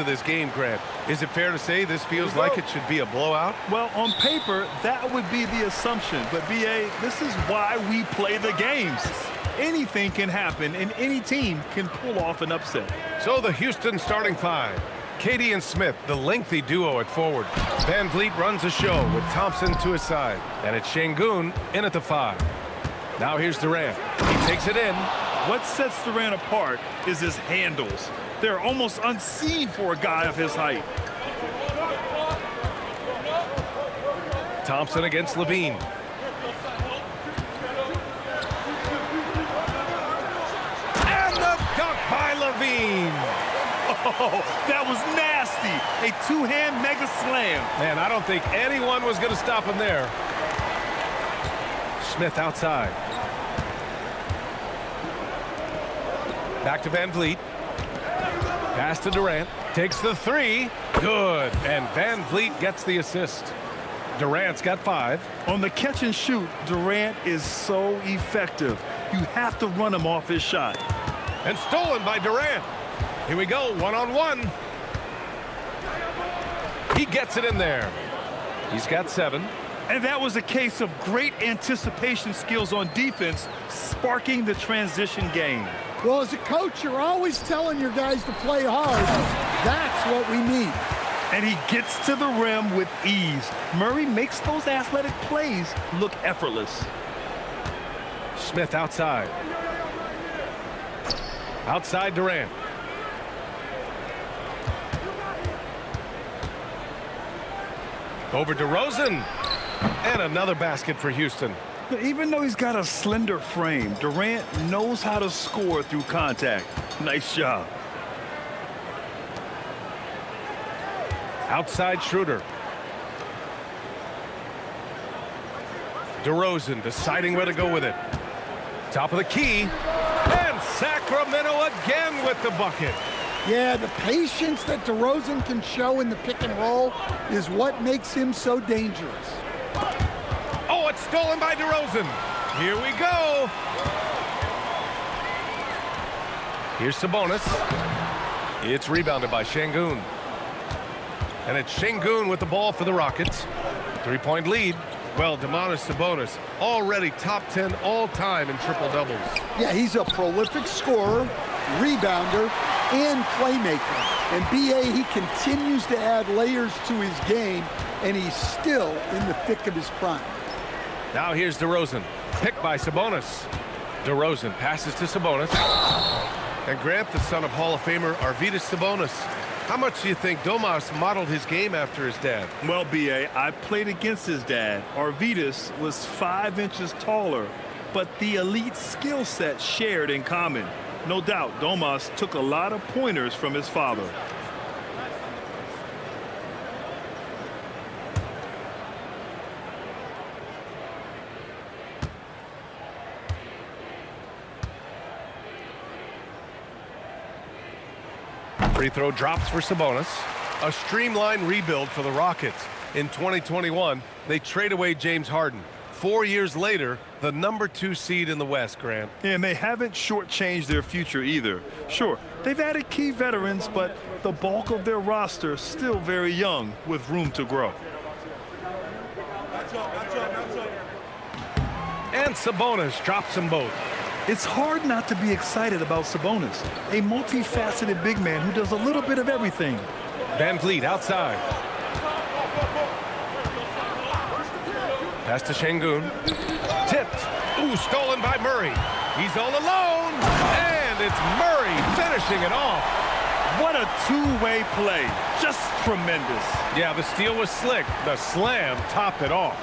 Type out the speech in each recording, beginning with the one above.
this game, Grant. Is it fair to say this feels like it should be a blowout? Well, on paper, that would be the assumption. But, B.A., this is why we play the games. Anything can happen, and any team can pull off an upset. So the Houston starting five. Katie and Smith, the lengthy duo at forward. Van Vliet runs the show with Thompson to his side. And it's Şengün in at the 5. Now here's Durant. He takes it in. What sets Durant apart is his handles. They're almost unseen for a guy of his height. Thompson against Levine. And the dunk by Levine. Oh, that was nasty. A two-hand mega slam. Man, I don't think anyone was going to stop him there. Smith outside. Back to Van Vliet. Pass to Durant. Takes the 3. Good. And Van Vliet gets the assist. Durant's got 5. On the catch and shoot, Durant is so effective. You have to run him off his shot. And stolen by Durant. Here we go, one-on-one. He gets it in there. He's got 7. And that was a case of great anticipation skills on defense, sparking the transition game. Well, as a coach, you're always telling your guys to play hard. That's what we need. And he gets to the rim with ease. Murray makes those athletic plays look effortless. Smith outside. Outside Durant. Over DeRozan. And another basket for Houston. But even though he's got a slender frame, Durant knows how to score through contact. Nice job. Outside Schroeder. DeRozan deciding where to go with it. Top of the key. And Sacramento again with the bucket. Yeah, the patience that DeRozan can show in the pick and roll is what makes him so dangerous. Oh, it's stolen by DeRozan. Here we go. Here's Sabonis. It's rebounded by Şengün. And it's Şengün with the ball for the Rockets. 3-point lead. Well, Domantas Sabonis already top 10 all-time in triple-doubles. Yeah, he's a prolific scorer, rebounder, and playmaker. And B.A., he continues to add layers to his game, and he's still in the thick of his prime. Now here's DeRozan, picked by Sabonis. DeRozan passes to Sabonis. And Grant, the son of Hall of Famer Arvydas Sabonis. How much do you think Domas modeled his game after his dad? Well, B.A., I played against his dad. Arvydas was 5 inches taller, but the elite skill set shared in common. No doubt, Domas took a lot of pointers from his father. Free throw drops for Sabonis. A streamlined rebuild for the Rockets. In 2021, they trade away James Harden. 4 years later, the #2 seed in the West, Grant. And they haven't shortchanged their future either. Sure, they've added key veterans, but the bulk of their roster is still very young with room to grow. And Sabonis drops them both. It's hard not to be excited about Sabonis, a multifaceted big man who does a little bit of everything. Van Vliet outside. Pass to Şengün. Tipped. Ooh, stolen by Murray. He's all alone. And it's Murray finishing it off. What a two-way play. Just tremendous. Yeah, the steal was slick. The slam topped it off.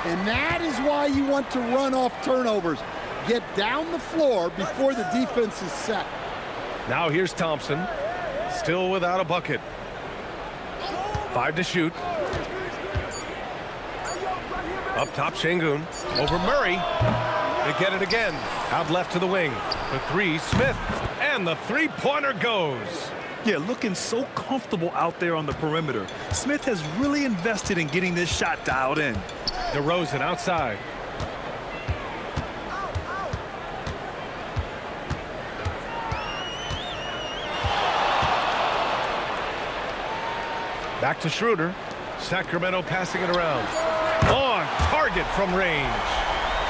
And that is why you want to run off turnovers. Get down the floor before the defense is set. Now here's Thompson. Still without a bucket. 5 to shoot. Up top, Şengün. Over Murray. They get it again. Out left to the wing. For 3, Smith. And the three-pointer goes. Yeah, looking so comfortable out there on the perimeter. Smith has really invested in getting this shot dialed in. DeRozan outside. Back to Schroeder. Sacramento passing it around. On target from range.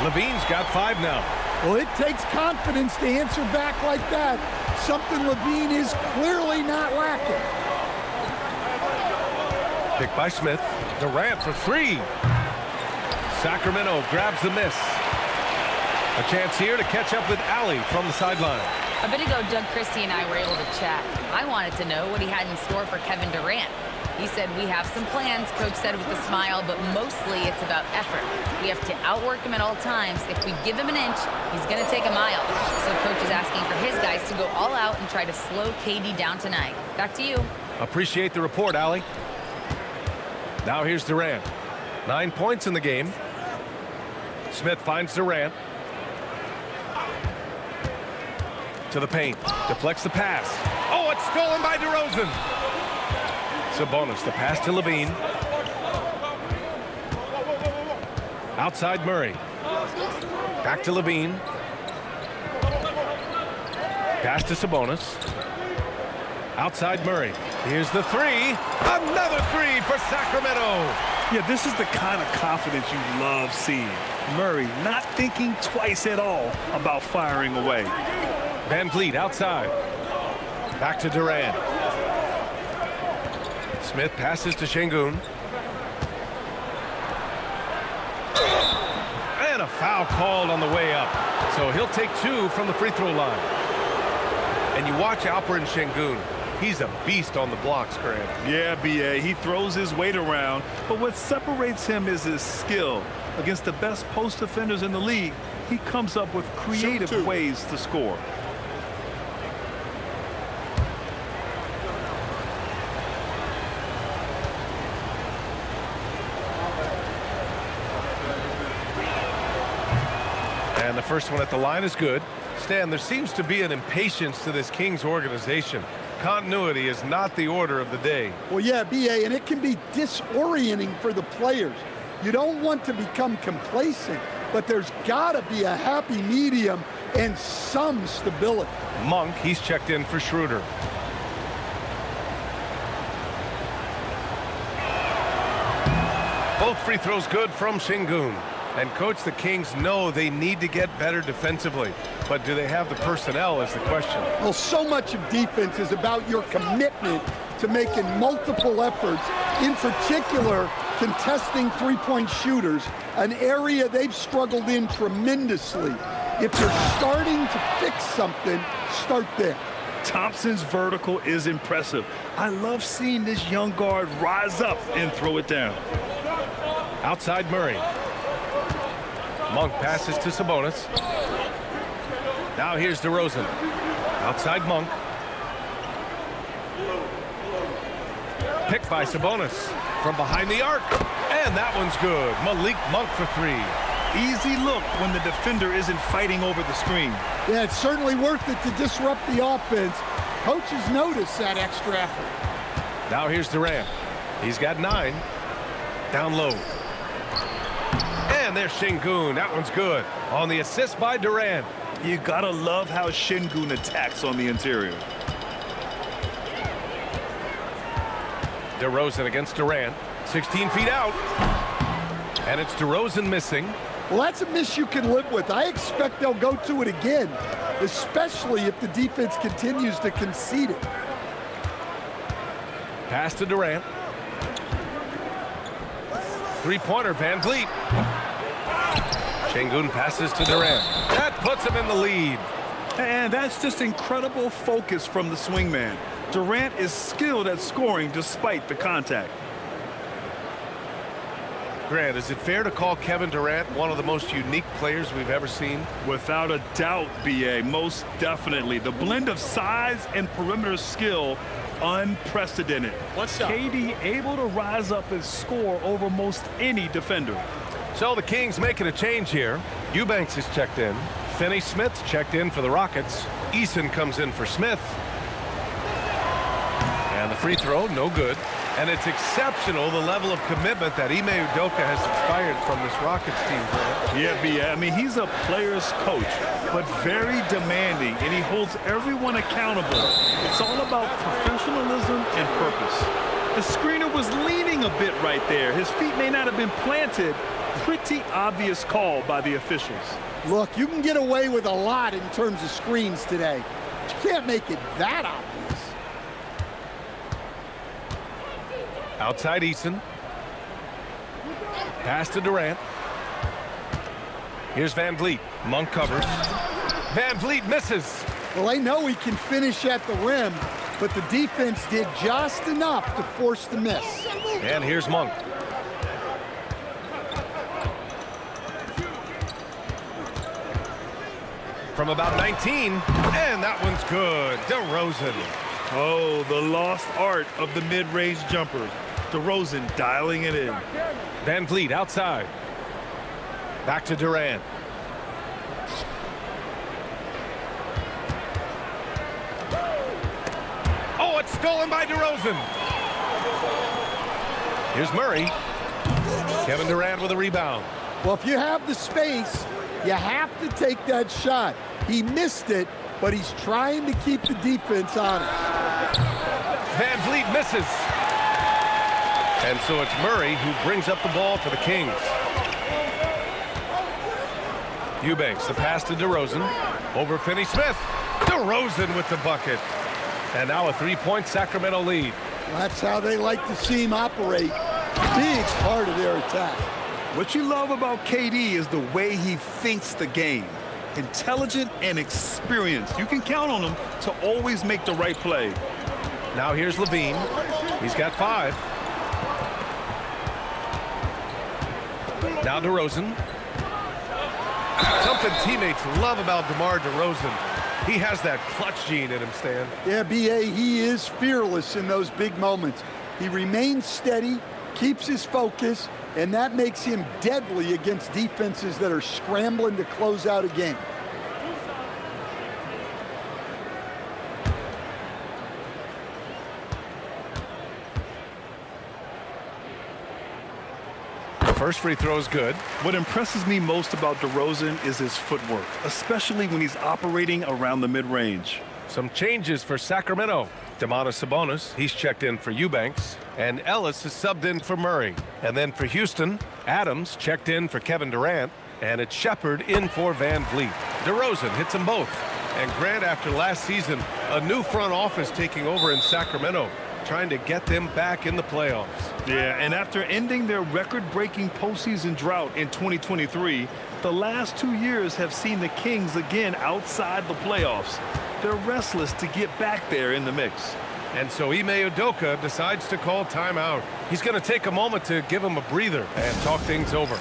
Levine's got 5 now. Well, it takes confidence to answer back like that. Something Levine is clearly not lacking. Pick by Smith. Durant for 3. Sacramento grabs the miss. A chance here to catch up with Allie from the sideline. A bit ago, Doug Christie and I were able to chat. I wanted to know what he had in store for Kevin Durant. He said, we have some plans, Coach said with a smile, but mostly it's about effort. We have to outwork him at all times. If we give him an inch, he's going to take a mile. So Coach is asking for his guys to go all out and try to slow KD down tonight. Back to you. Appreciate the report, Allie. Now here's Durant. 9 points in the game. Smith finds Durant. To the paint. Deflects the pass. Oh, it's stolen by DeRozan. Sabonis, the pass to Levine. Outside Murray. Back to Levine. Pass to Sabonis. Outside Murray. Here's the 3. Another 3 for Sacramento. Yeah, this is the kind of confidence you love seeing. Murray not thinking twice at all about firing away. Van Vliet outside. Back to Durant. Smith passes to Şengün. And a foul called on the way up. So he'll take 2 from the free throw line. And you watch Alperen Şengün. He's a beast on the blocks, Grant. Yeah, B.A. He throws his weight around, but what separates him is his skill. Against the best post defenders in the league, he comes up with creative ways to score. And the first one at the line is good. Stan, there seems to be an impatience to this Kings organization. Continuity is not the order of the day. Well, yeah, B.A., and it can be disorienting for the players. You don't want to become complacent, but there's got to be a happy medium and some stability. Monk, he's checked in for Schroeder. Both free throws good from Şengün. And, Coach, the Kings know they need to get better defensively. But do they have the personnel is the question. Well, so much of defense is about your commitment to making multiple efforts, in particular, contesting three-point shooters, an area they've struggled in tremendously. If you're starting to fix something, start there. Thompson's vertical is impressive. I love seeing this young guard rise up and throw it down. Outside Murray. Monk passes to Sabonis. Now here's DeRozan. Outside Monk. Picked by Sabonis from behind the arc. And that one's good. Malik Monk for 3. Easy look when the defender isn't fighting over the screen. Yeah, it's certainly worth it to disrupt the offense. Coaches notice that extra effort. Now here's Durant. He's got 9. Down low. And there's Şengün. That one's good. On the assist by Durant. You gotta love how Şengün attacks on the interior. DeRozan against Durant. 16 feet out. And it's DeRozan missing. Well, that's a miss you can live with. I expect they'll go to it again, especially if the defense continues to concede it. Pass to Durant. Three-pointer, Van Vliet. Şengün passes to Durant. That puts him in the lead. And that's just incredible focus from the swingman. Durant is skilled at scoring despite the contact. Grant, is it fair to call Kevin Durant one of the most unique players we've ever seen? Without a doubt, B.A., most definitely. The blend of size and perimeter skill, unprecedented. KD able to rise up and score over most any defender. So the Kings making a change here. Eubanks is checked in. Finney-Smith's checked in for the Rockets. Eason comes in for Smith. And the free throw, no good. And it's exceptional, the level of commitment that Ime Udoka has inspired from this Rockets team. Yeah, B.A., I mean, he's a player's coach, but very demanding, and he holds everyone accountable. It's all about professionalism and purpose. The screener was bit right there. His feet may not have been planted. Pretty obvious call by the officials. Look, you can get away with a lot in terms of screens today. But you can't make it that obvious. Outside Eason. Pass to Durant. Here's Van Vliet. Monk covers. Van Vliet misses. Well, they know he can finish at the rim, but the defense did just enough to force the miss. And here's Monk. From about 19, and that one's good. DeRozan. Oh, the lost art of the mid-range jumper. DeRozan dialing it in. Van Vliet outside. Back to Durant. Oh, it's stolen by DeRozan. Here's Murray. Kevin Durant with a rebound. Well, if you have the space, you have to take that shot. He missed it, but he's trying to keep the defense honest. Van Vliet misses. And so it's Murray who brings up the ball for the Kings. Eubanks, the pass to DeRozan. Over Finney-Smith. DeRozan with the bucket. And now a three-point Sacramento lead. Well, that's how they like to see him operate. Big part of their attack. What you love about KD is the way he thinks the game. Intelligent and experienced. You can count on him to always make the right play. Now here's Levine. He's got 5. Now DeRozan. Something teammates love about DeMar DeRozan. He has that clutch gene in him, Stan. Yeah, B.A., he is fearless in those big moments. He remains steady, keeps his focus, and that makes him deadly against defenses that are scrambling to close out a game. The first free throw is good. What impresses me most about DeRozan is his footwork, especially when he's operating around the mid-range. Some changes for Sacramento. Domantas Sabonis, he's checked in for Eubanks. And Ellis is subbed in for Murray. And then for Houston, Adams checked in for Kevin Durant. And it's Shepherd in for Van Vliet. DeRozan hits them both. And Grant, after last season, a new front office taking over in Sacramento, trying to get them back in the playoffs. Yeah, and after ending their record-breaking postseason drought in 2023, the last 2 years have seen the Kings again outside the playoffs. They're restless to get back there in the mix. And so Ime Udoka decides to call timeout. He's going to take a moment to give him a breather and talk things over.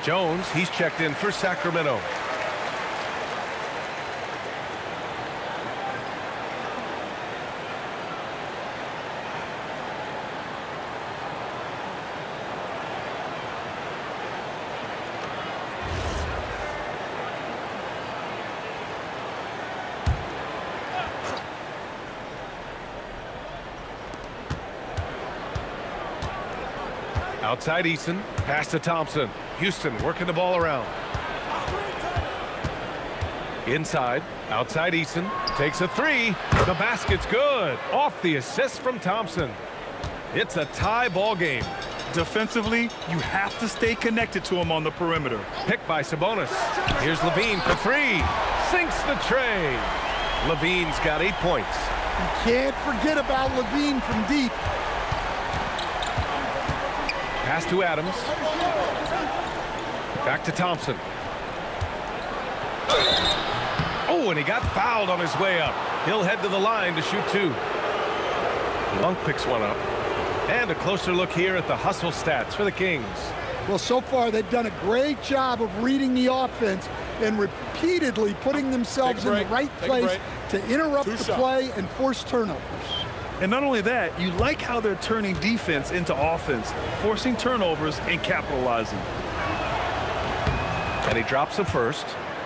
Jones, he's checked in for Sacramento. Outside Eason, pass to Thompson. Houston working the ball around. Inside, outside Eason, takes a 3. The basket's good. Off the assist from Thompson. It's a tie ball game. Defensively, you have to stay connected to him on the perimeter. Picked by Sabonis. Here's Levine for three. Sinks the tray. Levine's got 8 points. You can't forget about Levine from deep. Pass to Adams. Back to Thompson. Oh, and he got fouled on his way up. He'll head to the line to shoot 2. Monk picks one up. And a closer look here at the hustle stats for the Kings. Well, so far they've done a great job of reading the offense and repeatedly putting themselves in the right place to interrupt the play and force turnovers. And not only that, you like how they're turning defense into offense, forcing turnovers and capitalizing. And he drops the first.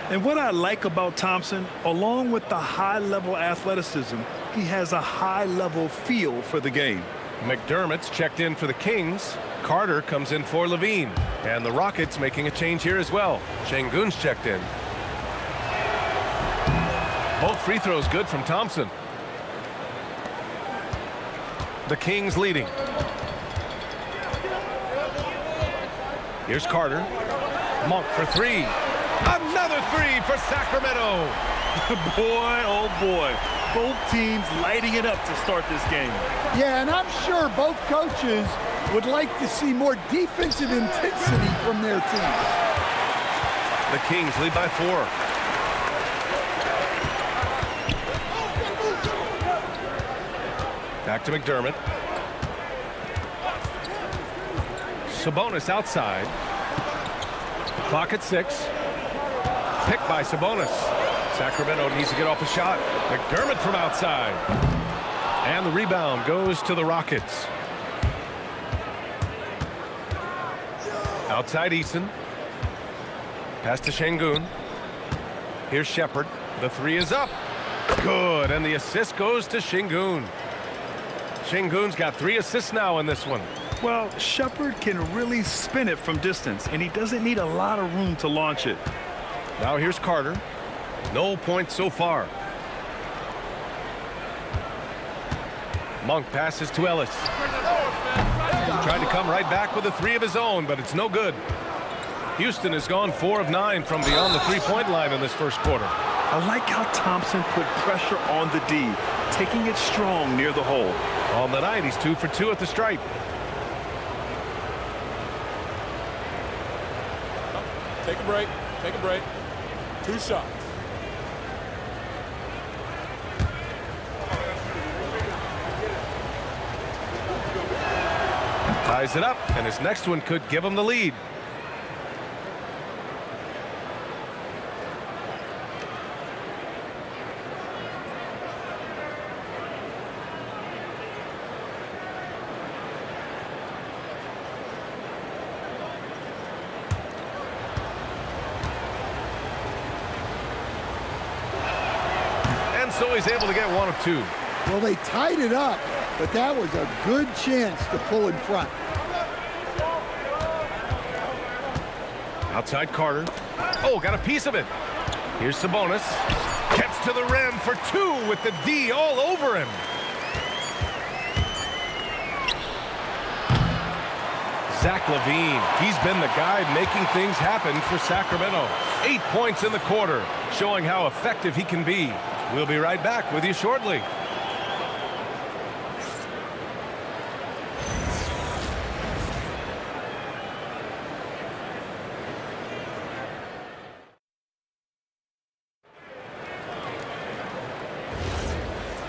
And what I like about Thompson, along with the high-level athleticism, he has a high-level feel for the game. McDermott's checked in for the Kings. Carter comes in for Levine. And the Rockets making a change here as well. Şengün's checked in. Both free throws good from Thompson. The Kings leading. Here's Carter. Monk for three. Another three for Sacramento. Boy, oh boy. Both teams lighting it up to start this game. Yeah, and I'm sure both coaches would like to see more defensive intensity from their teams. The Kings lead by 4. Back to McDermott. Sabonis outside. Clock at 6. Picked by Sabonis. Sacramento needs to get off a shot. McDermott from outside. And the rebound goes to the Rockets. Outside Eason. Pass to Şengün. Here's Shepherd. The three is up. Good. And the assist goes to Şengün. Şengün's got 3 assists now in this one. Well, Shepherd can really spin it from distance, and he doesn't need a lot of room to launch it. Now here's Carter. No points so far. Monk passes to Ellis. Trying to come right back with a 3 of his own, but it's no good. Houston has gone 4 of 9 from beyond the 3-point line in this first quarter. I like how Thompson put pressure on the D, taking it strong near the hole. On the night, he's 2 for 2 at the stripe. Take a break. Take a break. 2 shots. Ties it up, and his next one could give him the lead. So he's able to get 1 of 2. Well, they tied it up, but that was a good chance to pull in front. Outside Carter. Oh, got a piece of it. Here's Sabonis. Gets to the rim for 2 with the D all over him. Zach LaVine. He's been the guy making things happen for Sacramento. 8 points in the quarter, showing how effective he can be. We'll be right back with you shortly.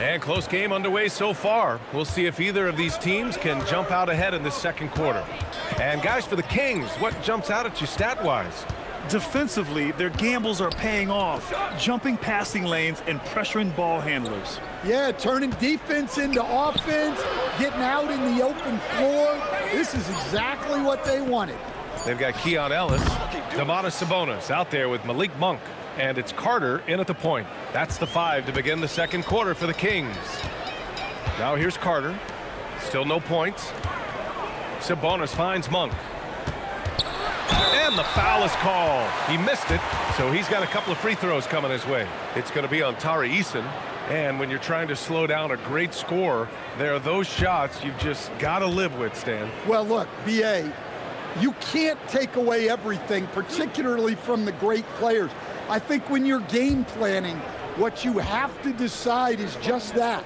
And close game underway so far. We'll see if either of these teams can jump out ahead in this second quarter. And guys, for the Kings, what jumps out at you stat-wise? Defensively, their gambles are paying off, jumping passing lanes and pressuring ball handlers. Yeah, turning defense into offense, getting out in the open floor. This is exactly what they wanted. They've got Keon Ellis, Domantas Sabonis out there with Malik Monk, and it's Carter in at the point. That's the 5 to begin the second quarter for the Kings. Now here's Carter. Still no points. Sabonis finds Monk. And the foul is called. He missed it, so he's got a couple of free throws coming his way. It's going to be on Tari Eason. And when you're trying to slow down a great scorer, there are those shots you've just got to live with, Stan. Well, look, B.A., you can't take away everything, particularly from the great players. I think when you're game planning, what you have to decide is just that.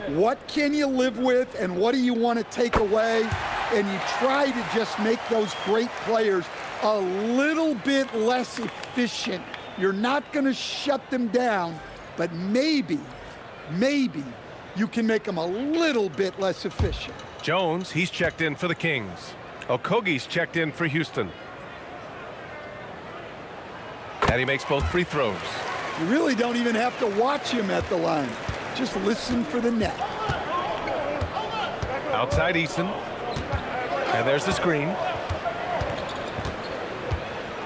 What can you live with and what do you want to take away? And you try to just make those great players a little bit less efficient. You're not going to shut them down, but maybe you can make them a little bit less efficient. Jones, he's checked in for the Kings. Okogie's checked in for Houston. And he makes both free throws. You really don't even have to watch him at the line. Just listen for the net. Outside Eason. And there's the screen.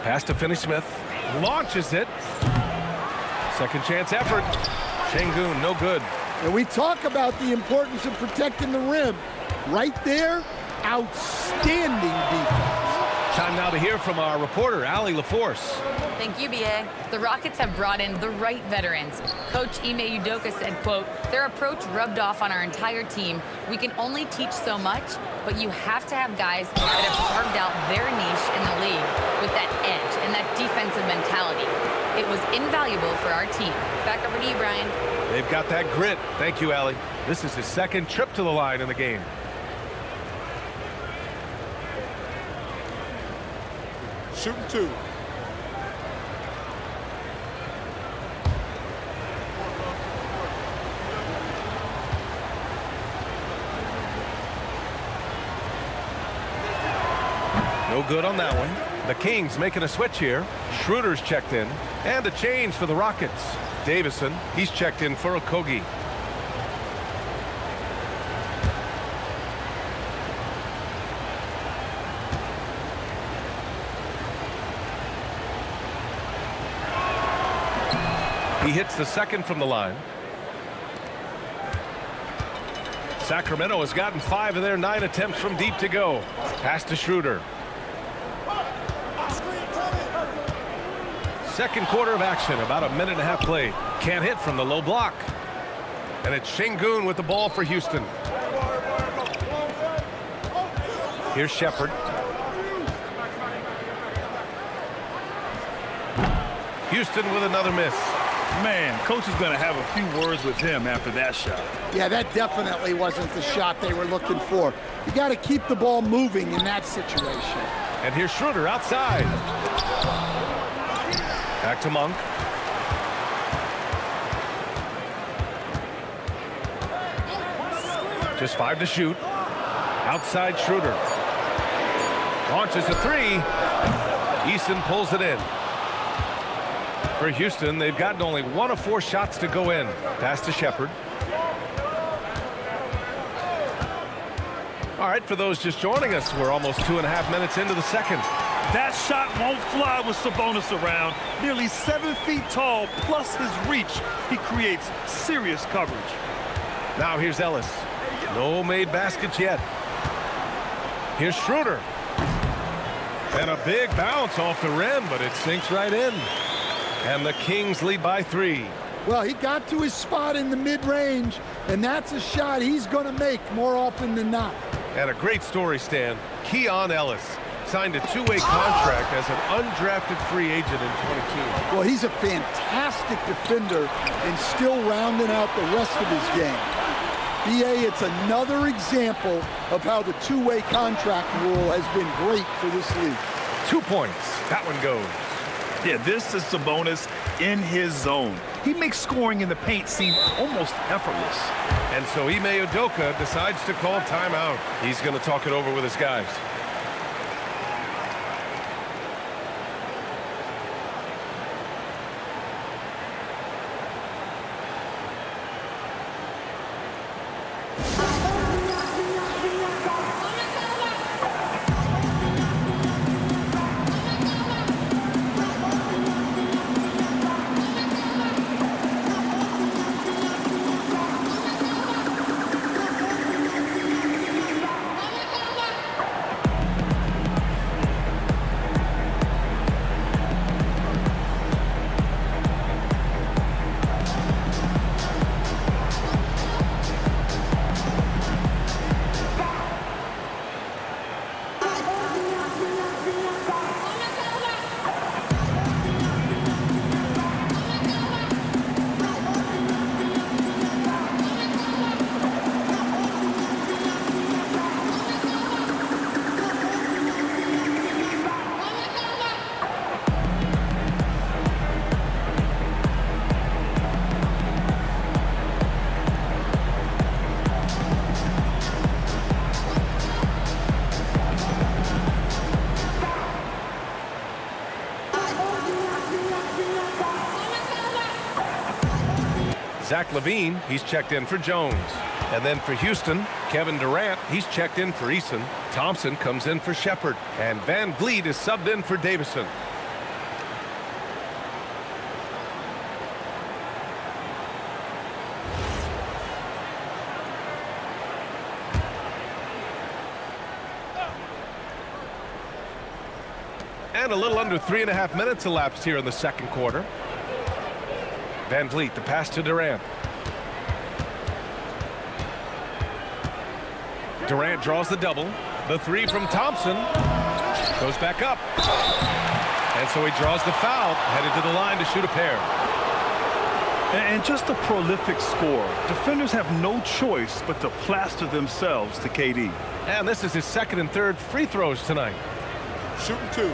Pass to Finney-Smith. Launches it. Second chance effort. Şengün, no good. And we talk about the importance of protecting the rim. Right there, outstanding defense. Time now to hear from our reporter, Allie LaForce. Thank you, B.A. The Rockets have brought in the right veterans. Coach Ime Udoka said, quote, their approach rubbed off on our entire team. We can only teach so much, but you have to have guys that have carved out their niche in the league with that edge and that defensive mentality. It was invaluable for our team. Back over to you, Brian. They've got that grit. Thank you, Allie. This is his second trip to the line in the game. Shooting 2. No good on that one. The Kings making a switch here. Schroeder's checked in. And a change for the Rockets. Davison, he's checked in for Okogie. He hits the second from the line. Sacramento has gotten 5 of their 9 attempts from deep to go. Pass to Schroeder. Second quarter of action, about a minute and a half played. Can't hit from the low block. And it's Şengün with the ball for Houston. Here's Shepherd. Houston with another miss. Man, coach is going to have a few words with him after that shot. Yeah, that definitely wasn't the shot they were looking for. You got to keep the ball moving in that situation. And here's Schroeder outside. Back to Monk. Just 5 to shoot. Outside Schroeder. Launches a 3. Eason pulls it in. For Houston, they've gotten only 1 of 4 shots to go in. Pass to Shepherd. All right, for those just joining us, we're almost 2.5 minutes into the second. That shot won't fly with Sabonis around. Nearly 7 feet tall, plus his reach. He creates serious coverage. Now here's Ellis. No made baskets yet. Here's Schroeder. And a big bounce off the rim, but it sinks right in. And the Kings lead by 3. Well, he got to his spot in the mid-range, and that's a shot he's going to make more often than not. And a great story, Stan. Keon Ellis signed a 2-way contract as an undrafted free agent in 22. Well, he's a fantastic defender and still rounding out the rest of his game. B.A., it's another example of how the 2-way contract rule has been great for this league. 2 points. That one goes. Yeah, this is Sabonis in his zone. He makes scoring in the paint seem almost effortless. And so Ime Udoka decides to call timeout. He's going to talk it over with his guys. Zach LaVine, he's checked in for Jones. And then for Houston, Kevin Durant, he's checked in for Eason. Thompson comes in for Shepard. And Van Vliet is subbed in for Davison. And a little under 3.5 minutes elapsed here in the second quarter. Van Vliet, the pass to Durant. Durant draws the double. The three from Thompson goes back up. And so he draws the foul, headed to the line to shoot a pair. And just a prolific scorer. Defenders have no choice but to plaster themselves to KD. And this is his second and third free throws tonight. Shooting 2.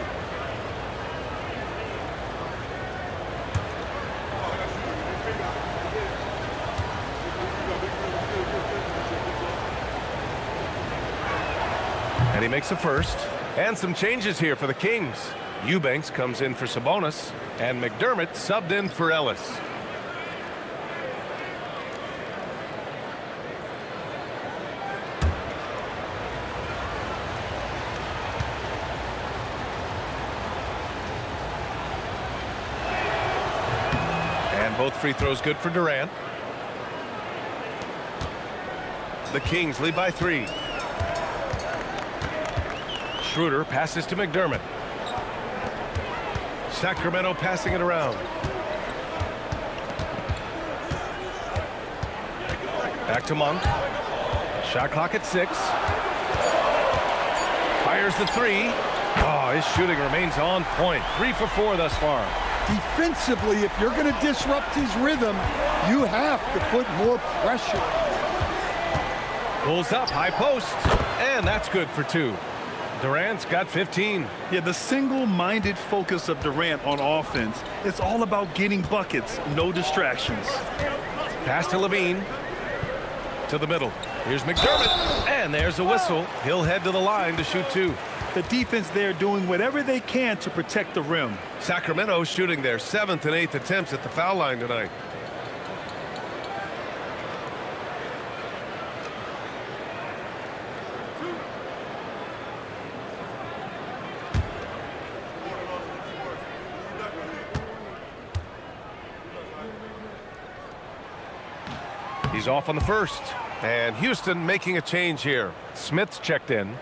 And he makes a first. And some changes here for the Kings. Eubanks comes in for Sabonis. And McDermott subbed in for Ellis. And both free throws good for Durant. The Kings lead by 3. Schroeder passes to McDermott. Sacramento passing it around. Back to Monk. Shot clock at 6. Fires the 3. Oh, his shooting remains on point. 3 for 4 thus far. Defensively, if you're going to disrupt his rhythm, you have to put more pressure. Pulls up, high post. And that's good for 2. Durant's got 15. Yeah, the single-minded focus of Durant on offense, it's all about getting buckets, no distractions. Pass to LaVine. To the middle. Here's McDermott. And there's a whistle. He'll head to the line to shoot 2. The defense there doing whatever they can to protect the rim. Sacramento shooting their 7th and 8th attempts at the foul line tonight. He's off on the first. And Houston making a change here. Smith's checked in.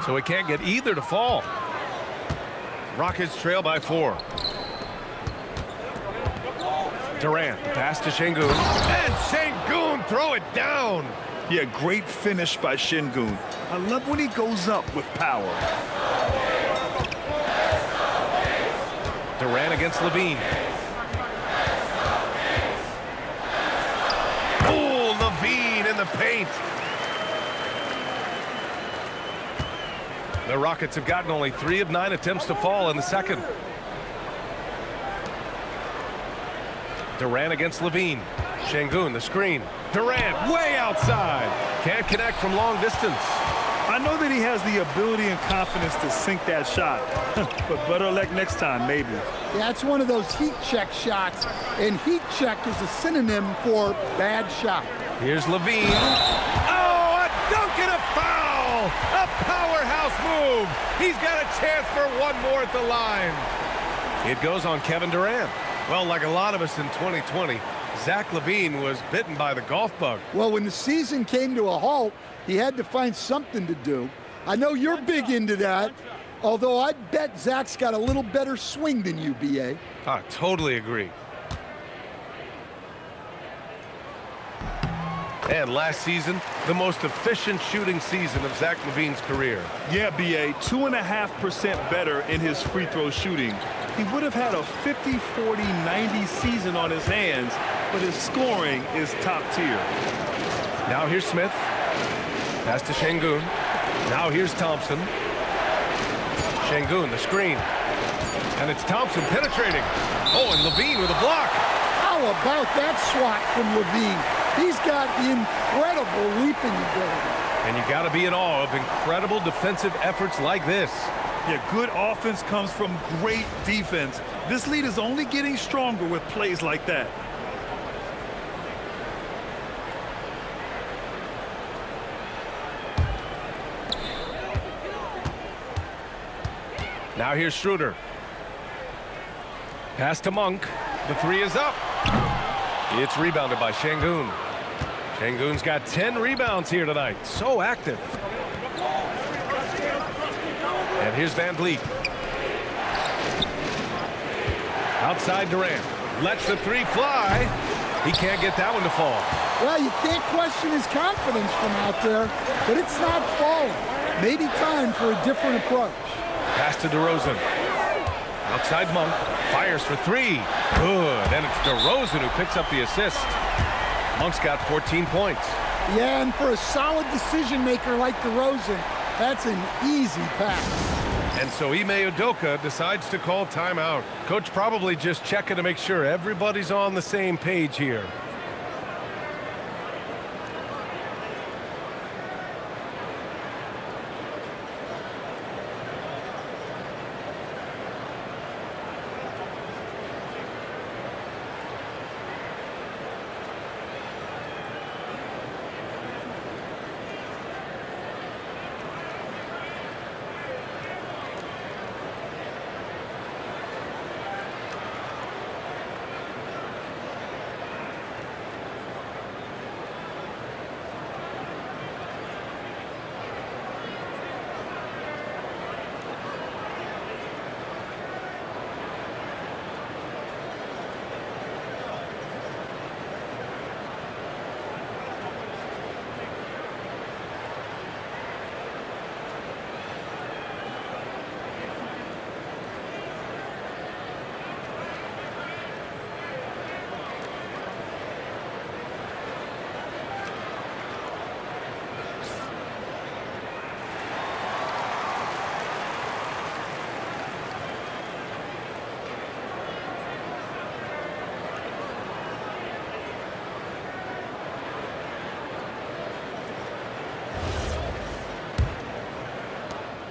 So he can't get either to fall. Rockets trail by 4. Durant, the pass to Şengün. And Şengün throw it down. Yeah, great finish by Şengün. I love when he goes up with power. Durant against LaVine. Oh, LaVine in the paint. The Rockets have gotten only 3 of 9 attempts to fall in the second. Durant against LaVine. Şengün, the screen. Durant way outside. Can't connect from long distance. I know that he has the ability and confidence to sink that shot, but better luck next time, maybe. Yeah, it's one of those heat check shots, and heat check is a synonym for bad shot. Here's LaVine. Oh, a dunk and a foul! A powerhouse move. He's got a chance for one more at the line. It goes on Kevin Durant. Well, like a lot of us in 2020, Zach LaVine was bitten by the golf bug. Well, when the season came to a halt, he had to find something to do. I know you're big into that, although I bet Zach's got a little better swing than you, B.A. I totally agree. And last season, the most efficient shooting season of Zach LaVine's career. Yeah, B.A., 2.5% better in his free throw shooting. He would have had a 50, 40, 90 season on his hands, but his scoring is top tier. Now here's Smith. Pass to Şengün. Now here's Thompson. Şengün, the screen. And it's Thompson penetrating. Oh, and LaVine with a block. How about that swat from Levine? He's got incredible leaping ability. And you got to be in awe of incredible defensive efforts like this. Yeah, good offense comes from great defense. This lead is only getting stronger with plays like that. Now here's Schroeder. Pass to Monk. The three is up. It's rebounded by Şengün. Şengün's got 10 rebounds here tonight. So active. And here's Van Vliet. Outside Durant. Lets the three fly. He can't get that one to fall. Well, you can't question his confidence from out there, but it's not falling. Maybe time for a different approach. Pass to DeRozan. Outside Monk. Fires for three. Good. And it's DeRozan who picks up the assist. Monk's got 14 points. Yeah, and for a solid decision maker like DeRozan, that's an easy pass. And so Ime Udoka decides to call timeout. Coach probably just checking to make sure everybody's on the same page here.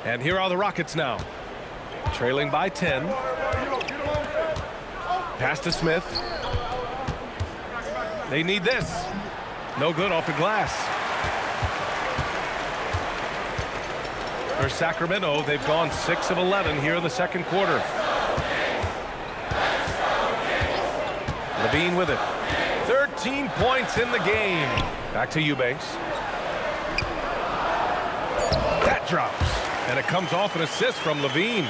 And here are the Rockets now. Trailing by 10. Pass to Smith. They need this. No good off the glass. For Sacramento, they've gone 6 of 11 here in the second quarter. Levine with it. 13 points in the game. Back to Eubanks. That drops. And it comes off an assist from Levine.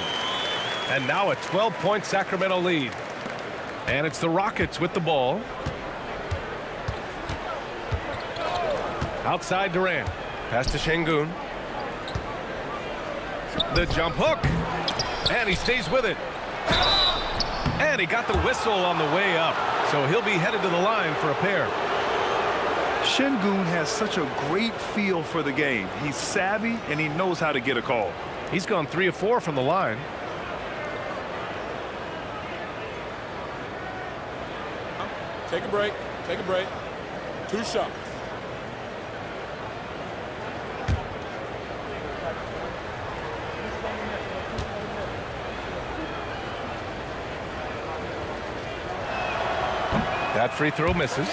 And now a 12-point Sacramento lead. And it's the Rockets with the ball. Outside Durant. Pass to Şengün. The jump hook. And he stays with it. And he got the whistle on the way up. So he'll be headed to the line for a pair. Şengün has such a great feel for the game. He's savvy and he knows how to get a call. He's gone 3 of 4 from the line. Take a break. Take a break. 2 shots. That free throw misses.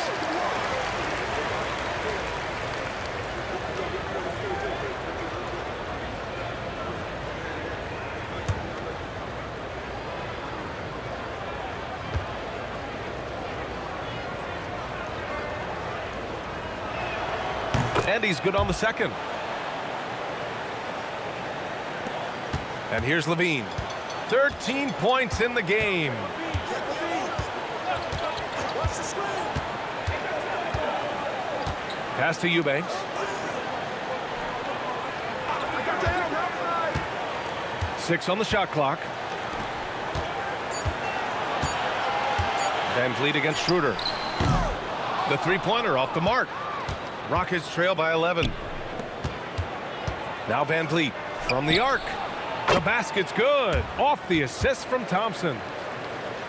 And he's good on the second. And here's Levine. 13 points in the game. Pass to Eubanks. Six on the shot clock. Van Vliet against Schroeder. The three-pointer off the mark. Rockets trail by 11. Now Van Vliet from the arc. The basket's good. Off the assist from Thompson.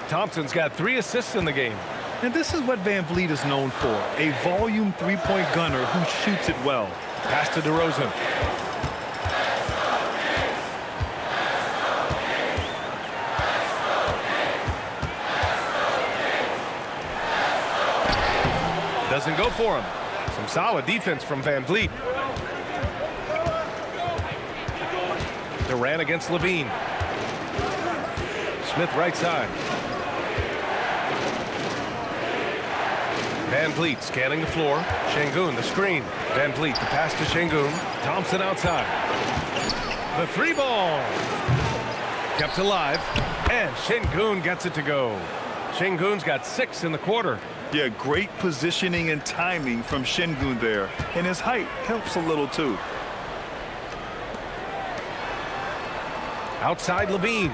Thompson's got 3 assists in the game. And this is what Van Vliet is known for, a volume three-point gunner who shoots it well. Pass to DeRozan. Doesn't go for him. Some solid defense from Van Vliet. Durant against Levine. Smith right side. Van Vliet scanning the floor. Şengün the screen. Van Vliet the pass to Şengün. Thompson outside. The three ball. Kept alive. And Şengün gets it to go. Şengün's got 6 in the quarter. Yeah, great positioning and timing from Şengün there. And his height helps a little too. Outside Levine.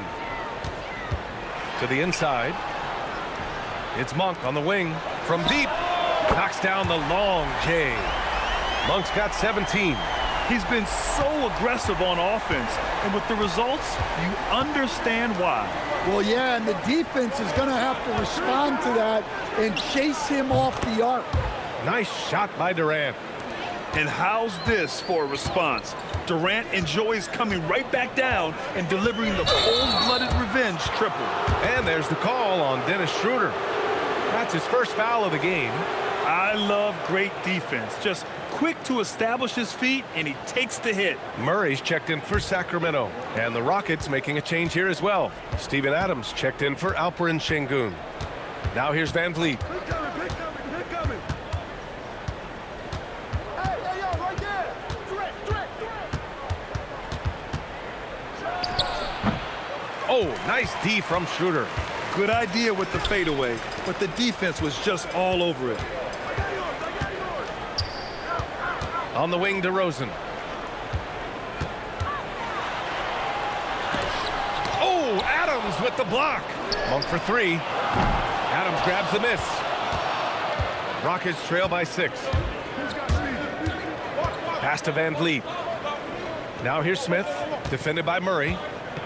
To the inside. It's Monk on the wing. From deep. Knocks down the long J. Monk's got 17. He's been so aggressive on offense. And with the results, you understand why. Well, yeah, and the defense is going to have to respond to that and chase him off the arc. Nice shot by Durant. And how's this for a response? Durant enjoys coming right back down and delivering the cold-blooded revenge triple. And there's the call on Dennis Schroeder. That's his first foul of the game. I love great defense. Just quick to establish his feet, and he takes the hit. Murray's checked in for Sacramento. And the Rockets making a change here as well. Steven Adams checked in for Alperen Şengün. Now here's Van Vliet. Oh, nice D from Schroeder. Good idea with the fadeaway, but the defense was just all over it. On the wing, DeRozan. Oh, Adams with the block. Monk for 3. Adams grabs the miss. Rockets trail by 6. Pass to Van Vliet. Now here's Smith, defended by Murray.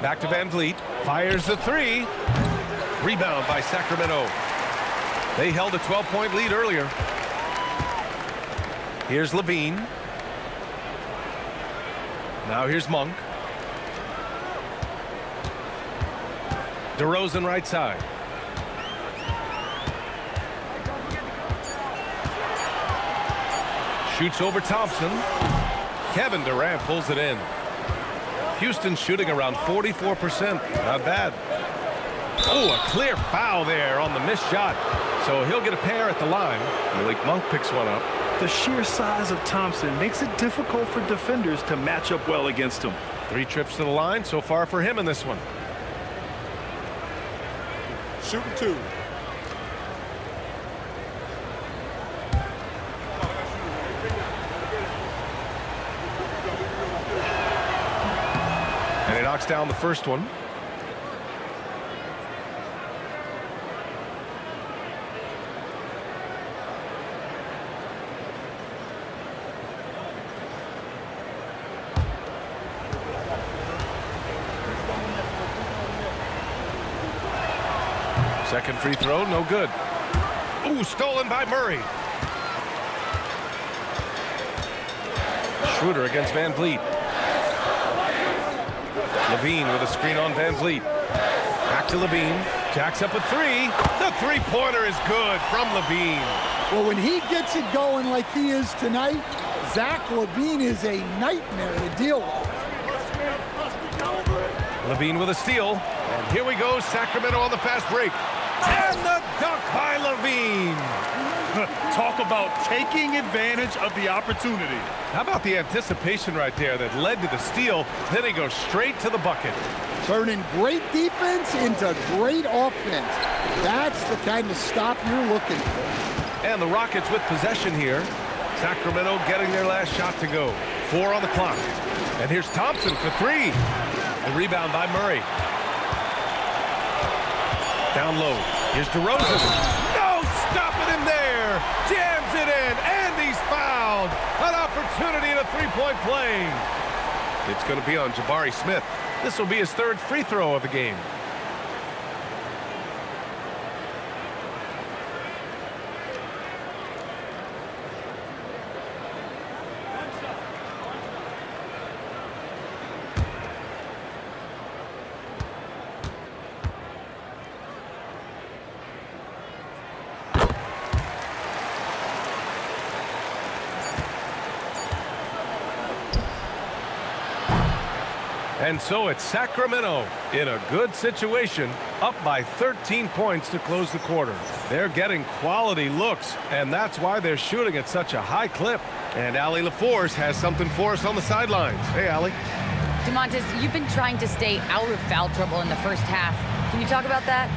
Back to Van Vliet. Fires the 3. Rebound by Sacramento. They held a 12-point lead earlier. Here's Levine. Now here's Monk. DeRozan right side. Shoots over Thompson. Kevin Durant pulls it in. Houston shooting around 44%. Not bad. Oh, a clear foul there on the missed shot. So he'll get a pair at the line. Malik Monk picks one up. The sheer size of Thompson makes it difficult for defenders to match up well against him. 3 trips to the line so far for him in this one. Shooting 2. And he knocks down the first one. Second free throw, no good. Ooh, stolen by Murray. Schroeder against Van Vliet. Levine with a screen on Van Vliet. Back to Levine. Jacks up a 3. The three-pointer is good from Levine. Well, when he gets it going like he is tonight, Zach LaVine is a nightmare to deal with. Levine with a steal. And here we go, Sacramento on the fast break. And the dunk by Levine. Talk about taking advantage of the opportunity. How about the anticipation right there that led to the steal? Then he goes straight to the bucket. Turning great defense into great offense. That's the kind of stop you're looking for. And the Rockets with possession here. Sacramento getting their last shot to go. 4 on the clock. And here's Thompson for 3. The rebound by Murray. Down low. Here's DeRozan. No stopping him there. Jams it in. And he's fouled. An opportunity in a three-point play. It's going to be on Jabari Smith. This will be his 3rd free throw of the game. And so it's Sacramento in a good situation, up by 13 points to close the quarter. They're getting quality looks, and that's why they're shooting at such a high clip. And Allie LaForce has something for us on the sidelines. Hey, Allie. DeMontis, you've been trying to stay out of foul trouble in the first half. Can you talk about that?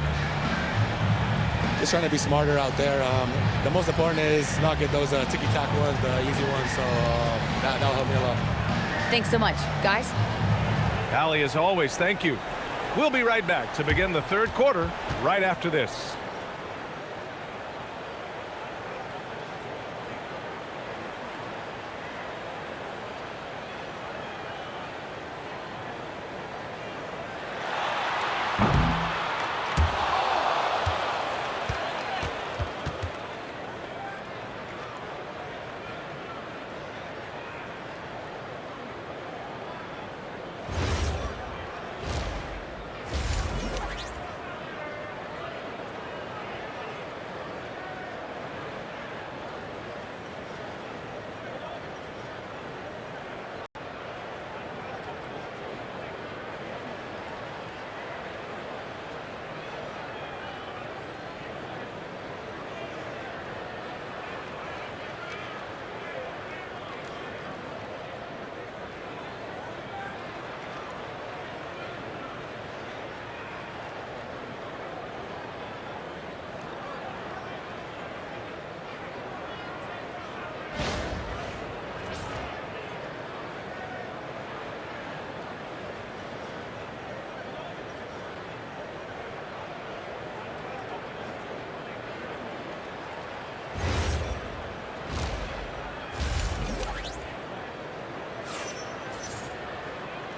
Just trying to be smarter out there. The most important is not get those ticky-tack ones, the easy ones, so that'll help me a lot. Thanks so much. Guys? Allie, as always, thank you. We'll be right back to begin the third quarter right after this.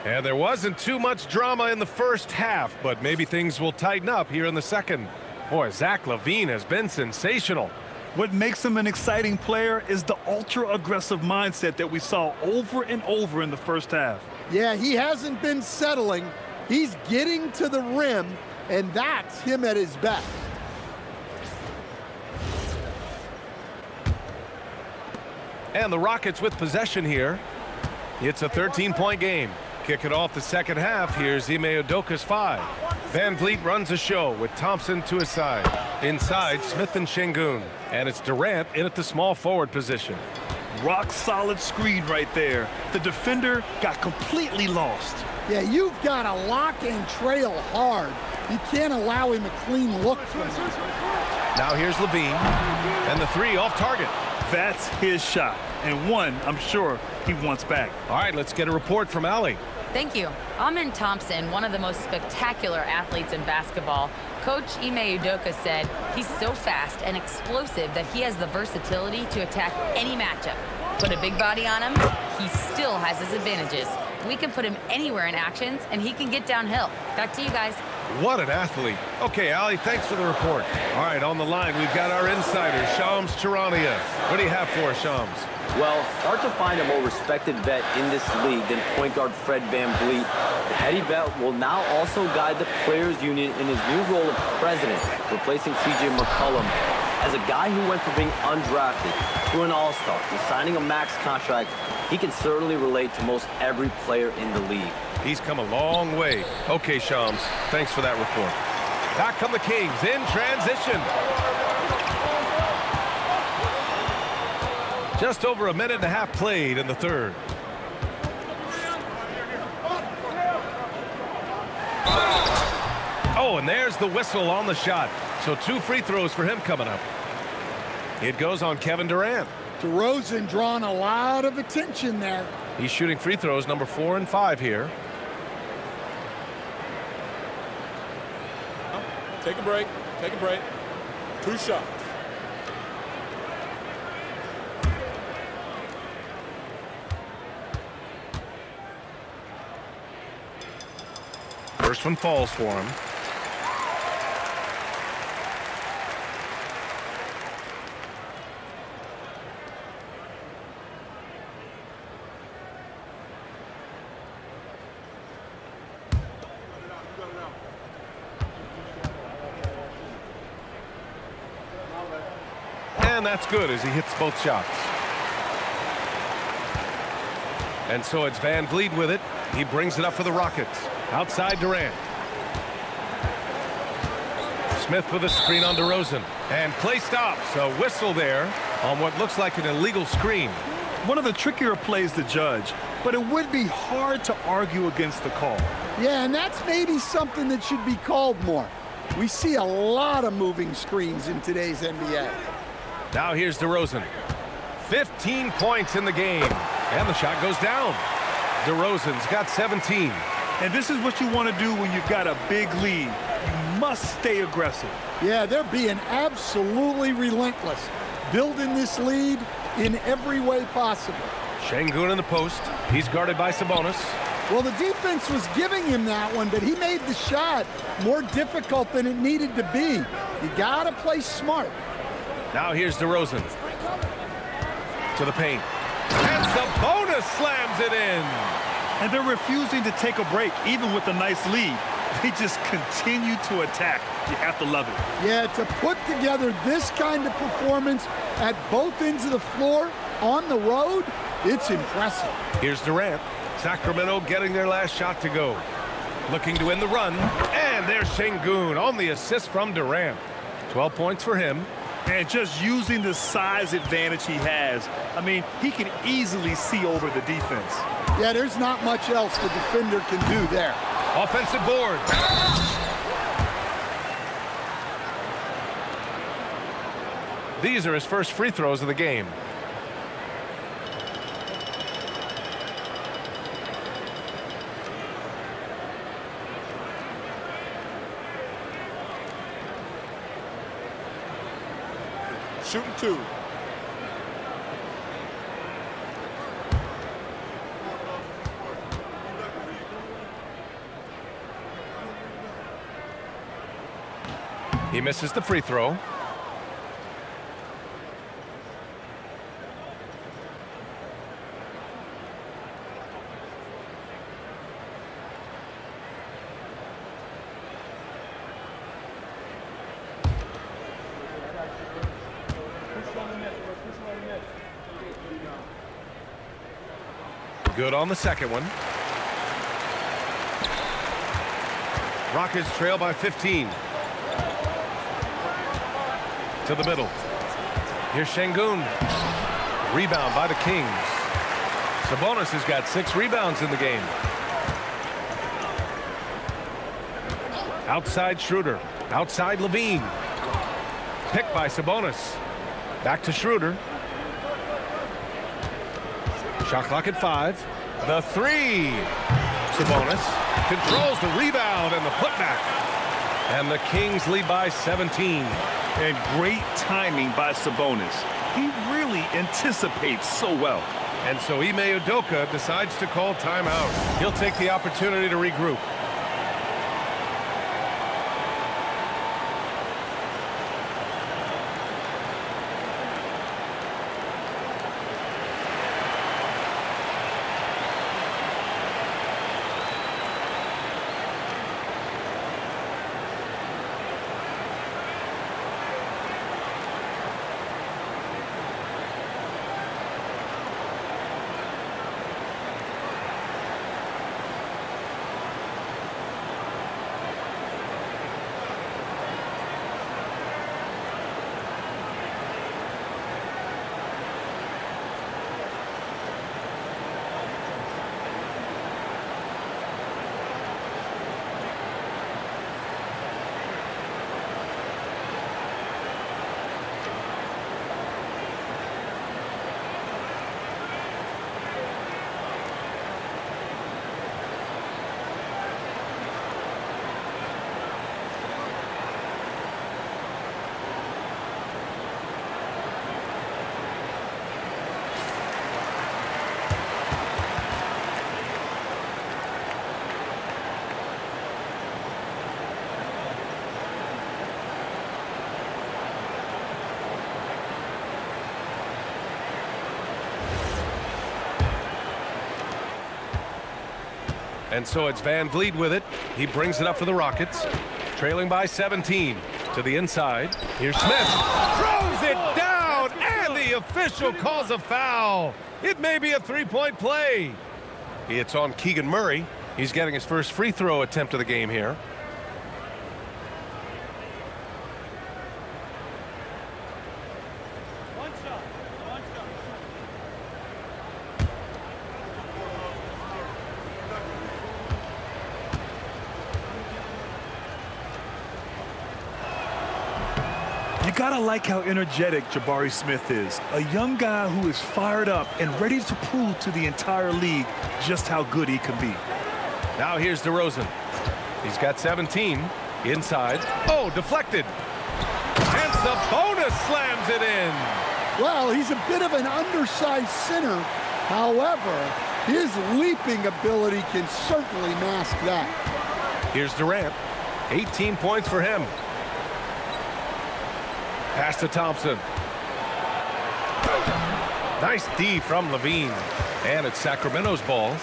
And there wasn't too much drama in the first half, but maybe things will tighten up here in the second. Boy, Zach LaVine has been sensational. What makes him an exciting player is the ultra-aggressive mindset that we saw over and over in the first half. Yeah, he hasn't been settling. He's getting to the rim, and that's him at his best. And the Rockets with possession here. It's a 13-point game. Kicking off the second half, here's Ime Udoka's 5. Van Vliet runs a show with Thompson to his side. Inside, Smith and Şengün. And it's Durant in at the small forward position. Rock-solid screen right there. The defender got completely lost. Yeah, you've got to lock and trail hard. You can't allow him a clean look from him. Now here's LaVine. And the 3 off target. That's his shot. And one, I'm sure, he wants back. All right, let's get a report from Allie. Thank you. Amin Thompson, one of the most spectacular athletes in basketball. Coach Ime Udoka said he's so fast and explosive that he has the versatility to attack any matchup. Put a big body on him, he still has his advantages. We can put him anywhere in actions, and he can get downhill. Back to you guys. What an athlete. Okay, Allie, thanks for the report. All right, on the line, we've got our insider, Shams Charania. What do you have for us, Shams? Well, hard to find a more respected vet in this league than point guard Fred VanVleet. The heady vet will now also guide the Players Union in his new role of president, replacing C.J. McCollum. As a guy who went from being undrafted to an all-star to signing a max contract, he can certainly relate to most every player in the league. He's come a long way. Okay, Shams, thanks for that report. Back come the Kings in transition. Just over a minute and a half played in the third. Oh, and there's the whistle on the shot. So 2 free throws for him coming up. It goes on Kevin Durant. DeRozan drawing a lot of attention there. He's shooting free throws number 4 and 5 here. Take a break. Take a break. 2 shots. First one falls for him. And that's good as he hits both shots. And so it's Van Vliet with it. He brings it up for the Rockets. Outside Durant. Smith with a screen on DeRozan. And play stops. A whistle there on what looks like an illegal screen. One of the trickier plays to judge, but it would be hard to argue against the call. Yeah, and that's maybe something that should be called more. We see a lot of moving screens in today's NBA. Now here's DeRozan. 15 points in the game. And the shot goes down. DeRozan's got 17. And this is what you want to do when you've got a big lead. You must stay aggressive. Yeah, they're being absolutely relentless, building this lead in every way possible. Şengün in the post. He's guarded by Sabonis. Well, the defense was giving him that one, but he made the shot more difficult than it needed to be. You got to play smart. Now here's DeRozan. To the paint. And Sabonis slams it in. And they're refusing to take a break, even with a nice lead. They just continue to attack. You have to love it. Yeah, to put together this kind of performance at both ends of the floor on the road, it's impressive. Here's Durant. Sacramento getting their last shot to go. Looking to win the run. And there's Şengün on the assist from Durant. 12 points for him. And just using the size advantage he has, I mean, he can easily see over the defense. Yeah, there's not much else the defender can do there. Offensive board. These are his first free throws of the game. Shooting 2. He misses the free throw. Good on the second one. Rockets trail by 15. To the middle. Here's Şengün. Rebound by the Kings. Sabonis has got 6 rebounds in the game. Outside Schroeder. Outside Levine. Picked by Sabonis. Back to Schroeder. Shot clock at 5. The 3. Sabonis controls the rebound and the putback. And the Kings lead by 17. And great timing by Sabonis. He really anticipates so well. And so Ime Udoka decides to call timeout. He'll take the opportunity to regroup. And so it's Van Vliet with it. He brings it up for the Rockets. Trailing by 17 to the inside. Here's Smith. Throws it down, and the official calls a foul. It may be a 3-point play. It's on Keegan Murray. He's getting his first free throw attempt of the game here. You gotta like how energetic Jabari Smith is. A young guy who is fired up and ready to prove to the entire league just how good he can be. Now here's DeRozan. He's got 17. Inside. Oh, deflected. And Sabonis slams it in. Well, he's a bit of an undersized center. However, his leaping ability can certainly mask that. Here's Durant. 18 points for him. Pass to Thompson. Nice D from Levine. And it's Sacramento's ball.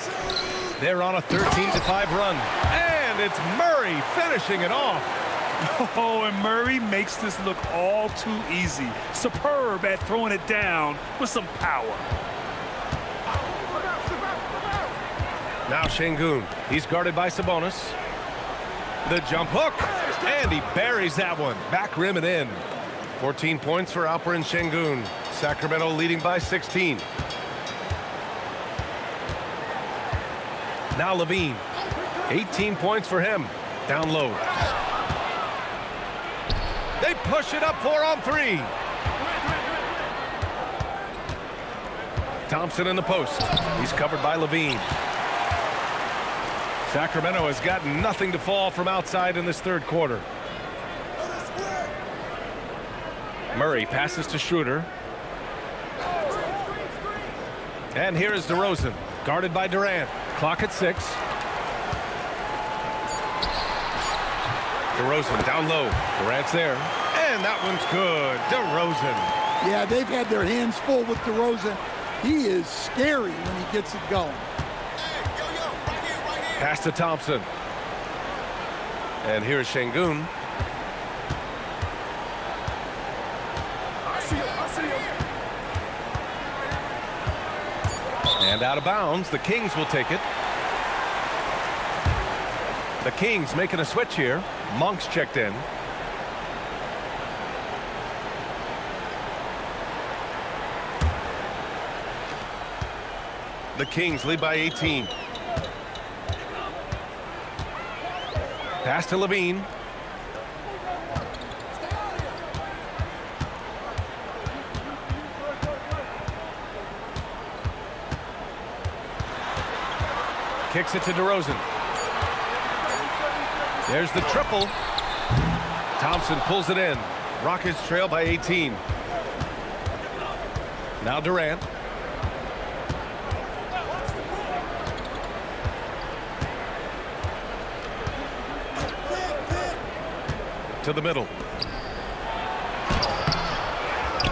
They're on a 13-5 run. And it's Murray finishing it off. Oh, and Murray makes this look all too easy. Superb at throwing it down with some power. Now Şengün. He's guarded by Sabonis. The jump hook. And he buries that one. Back rim and in. 14 points for Alperen Şengün. Sacramento leading by 16. Now Levine. 18 points for him. Down low. They push it up 4-on-3. Thompson in the post. He's covered by Levine. Sacramento has got nothing to fall from outside in this third quarter. Murray passes to Schroeder. And here is DeRozan, guarded by Durant. Clock at 6. DeRozan down low. Durant's there. And that one's good. DeRozan. Yeah, they've had their hands full with DeRozan. He is scary when he gets it going. Pass to Thompson. And here's Şengün. And out of bounds, the Kings will take it. The Kings making a switch here. Monk's checked in. The Kings lead by 18. Pass to Levine. Kicks it to DeRozan. There's the triple. Thompson pulls it in. Rockets trail by 18. Now Durant. To the middle.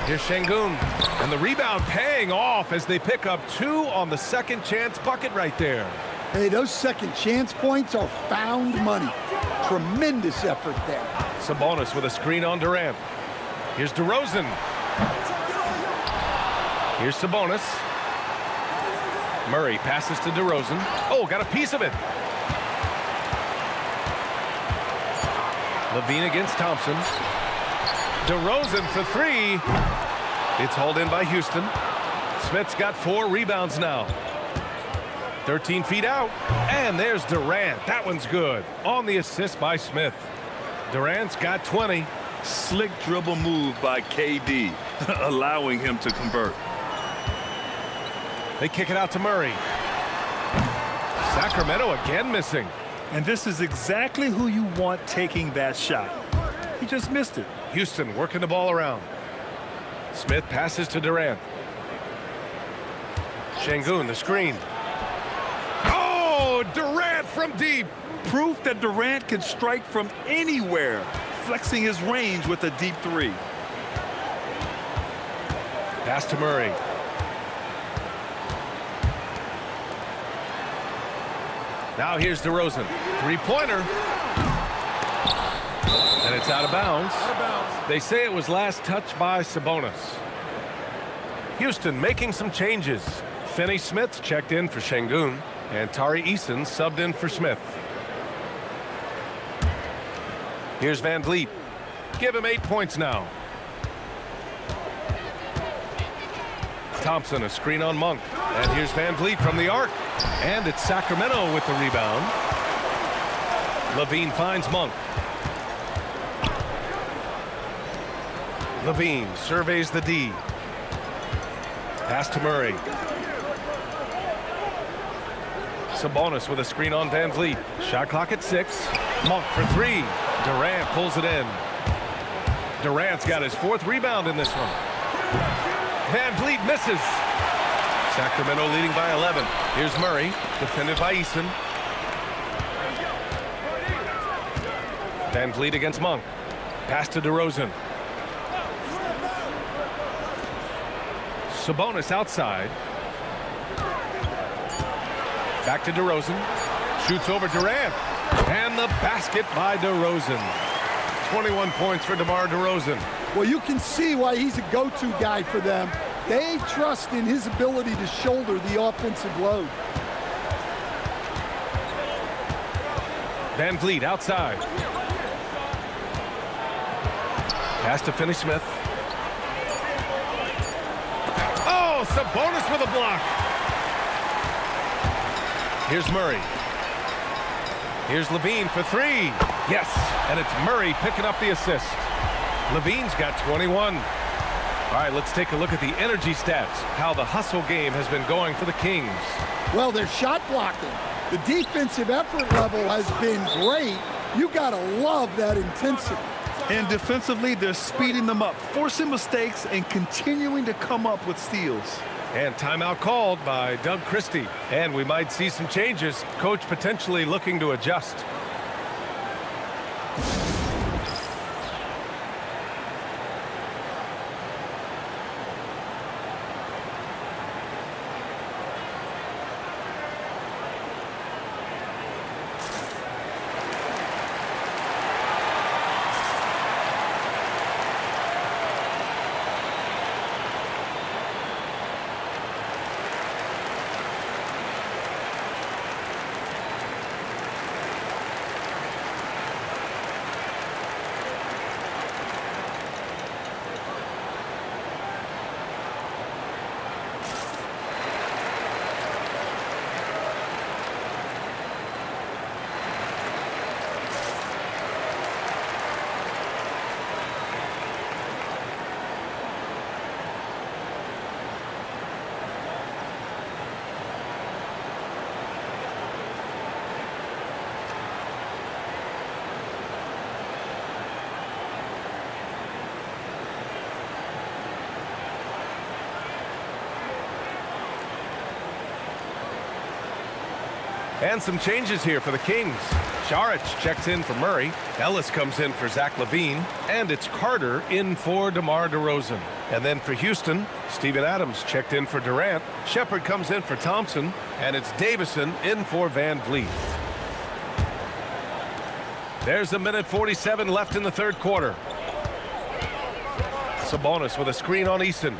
Here's Şengün. And the rebound paying off as they pick up 2 on the second chance bucket right there. Hey, those second chance points are found money. Tremendous effort there. Sabonis with a screen on Durant. Here's DeRozan. Here's Sabonis. Murray passes to DeRozan. Oh, got a piece of it. Levine against Thompson. DeRozan for 3. It's hauled in by Houston. Smith's got 4 rebounds now. 13 feet out. And there's Durant. That one's good. On the assist by Smith. Durant's got 20. Slick dribble move by KD, allowing him to convert. They kick it out to Murray. Sacramento again missing. And this is exactly who you want taking that shot. He just missed it. Houston working the ball around. Smith passes to Durant. Şengün, the screen. Oh, Durant from deep. Proof that Durant can strike from anywhere, flexing his range with a deep 3. Pass to Murray. Now here's DeRozan. 3-pointer. And it's out of bounds. They say it was last touched by Sabonis. Houston making some changes. Finney Smith's checked in for Şengün. And Tari Eason subbed in for Smith. Here's Van Vliet. Give him 8 points now. Thompson, a screen on Monk. And here's Van Vliet from the arc. And it's Sacramento with the rebound. Levine finds Monk. Levine surveys the D. Pass to Murray. Sabonis with a screen on Van Vliet. Shot clock at 6. Monk for 3. Durant pulls it in. Durant's got his 4th rebound in this one. Van Vliet misses. Sacramento leading by 11. Here's Murray, defended by Eason. Van Vliet against Monk. Pass to DeRozan. Sabonis outside. Back to DeRozan. Shoots over Durant. And the basket by DeRozan. 21 points for DeMar DeRozan. Well, you can see why he's a go-to guy for them. They trust in his ability to shoulder the offensive load. Van Vliet outside. Pass to Finney-Smith. Oh, Sabonis with a block. Here's Murray. Here's Levine for 3. Yes, and it's Murray picking up the assist. Levine's got 21. All right, let's take a look at the energy stats, how the hustle game has been going for the Kings. Well, they're shot blocking. The defensive effort level has been great. You got to love that intensity. And defensively, they're speeding them up, forcing mistakes and continuing to come up with steals. And timeout called by Doug Christie. And we might see some changes. Coach potentially looking to adjust. And some changes here for the Kings. Saric checks in for Murray. Ellis comes in for Zach LaVine. And it's Carter in for DeMar DeRozan. And then for Houston, Steven Adams checked in for Durant. Shepard comes in for Thompson. And it's Davison in for Van Vliet. There's a minute 47 left in the third quarter. Sabonis with a screen on Eason.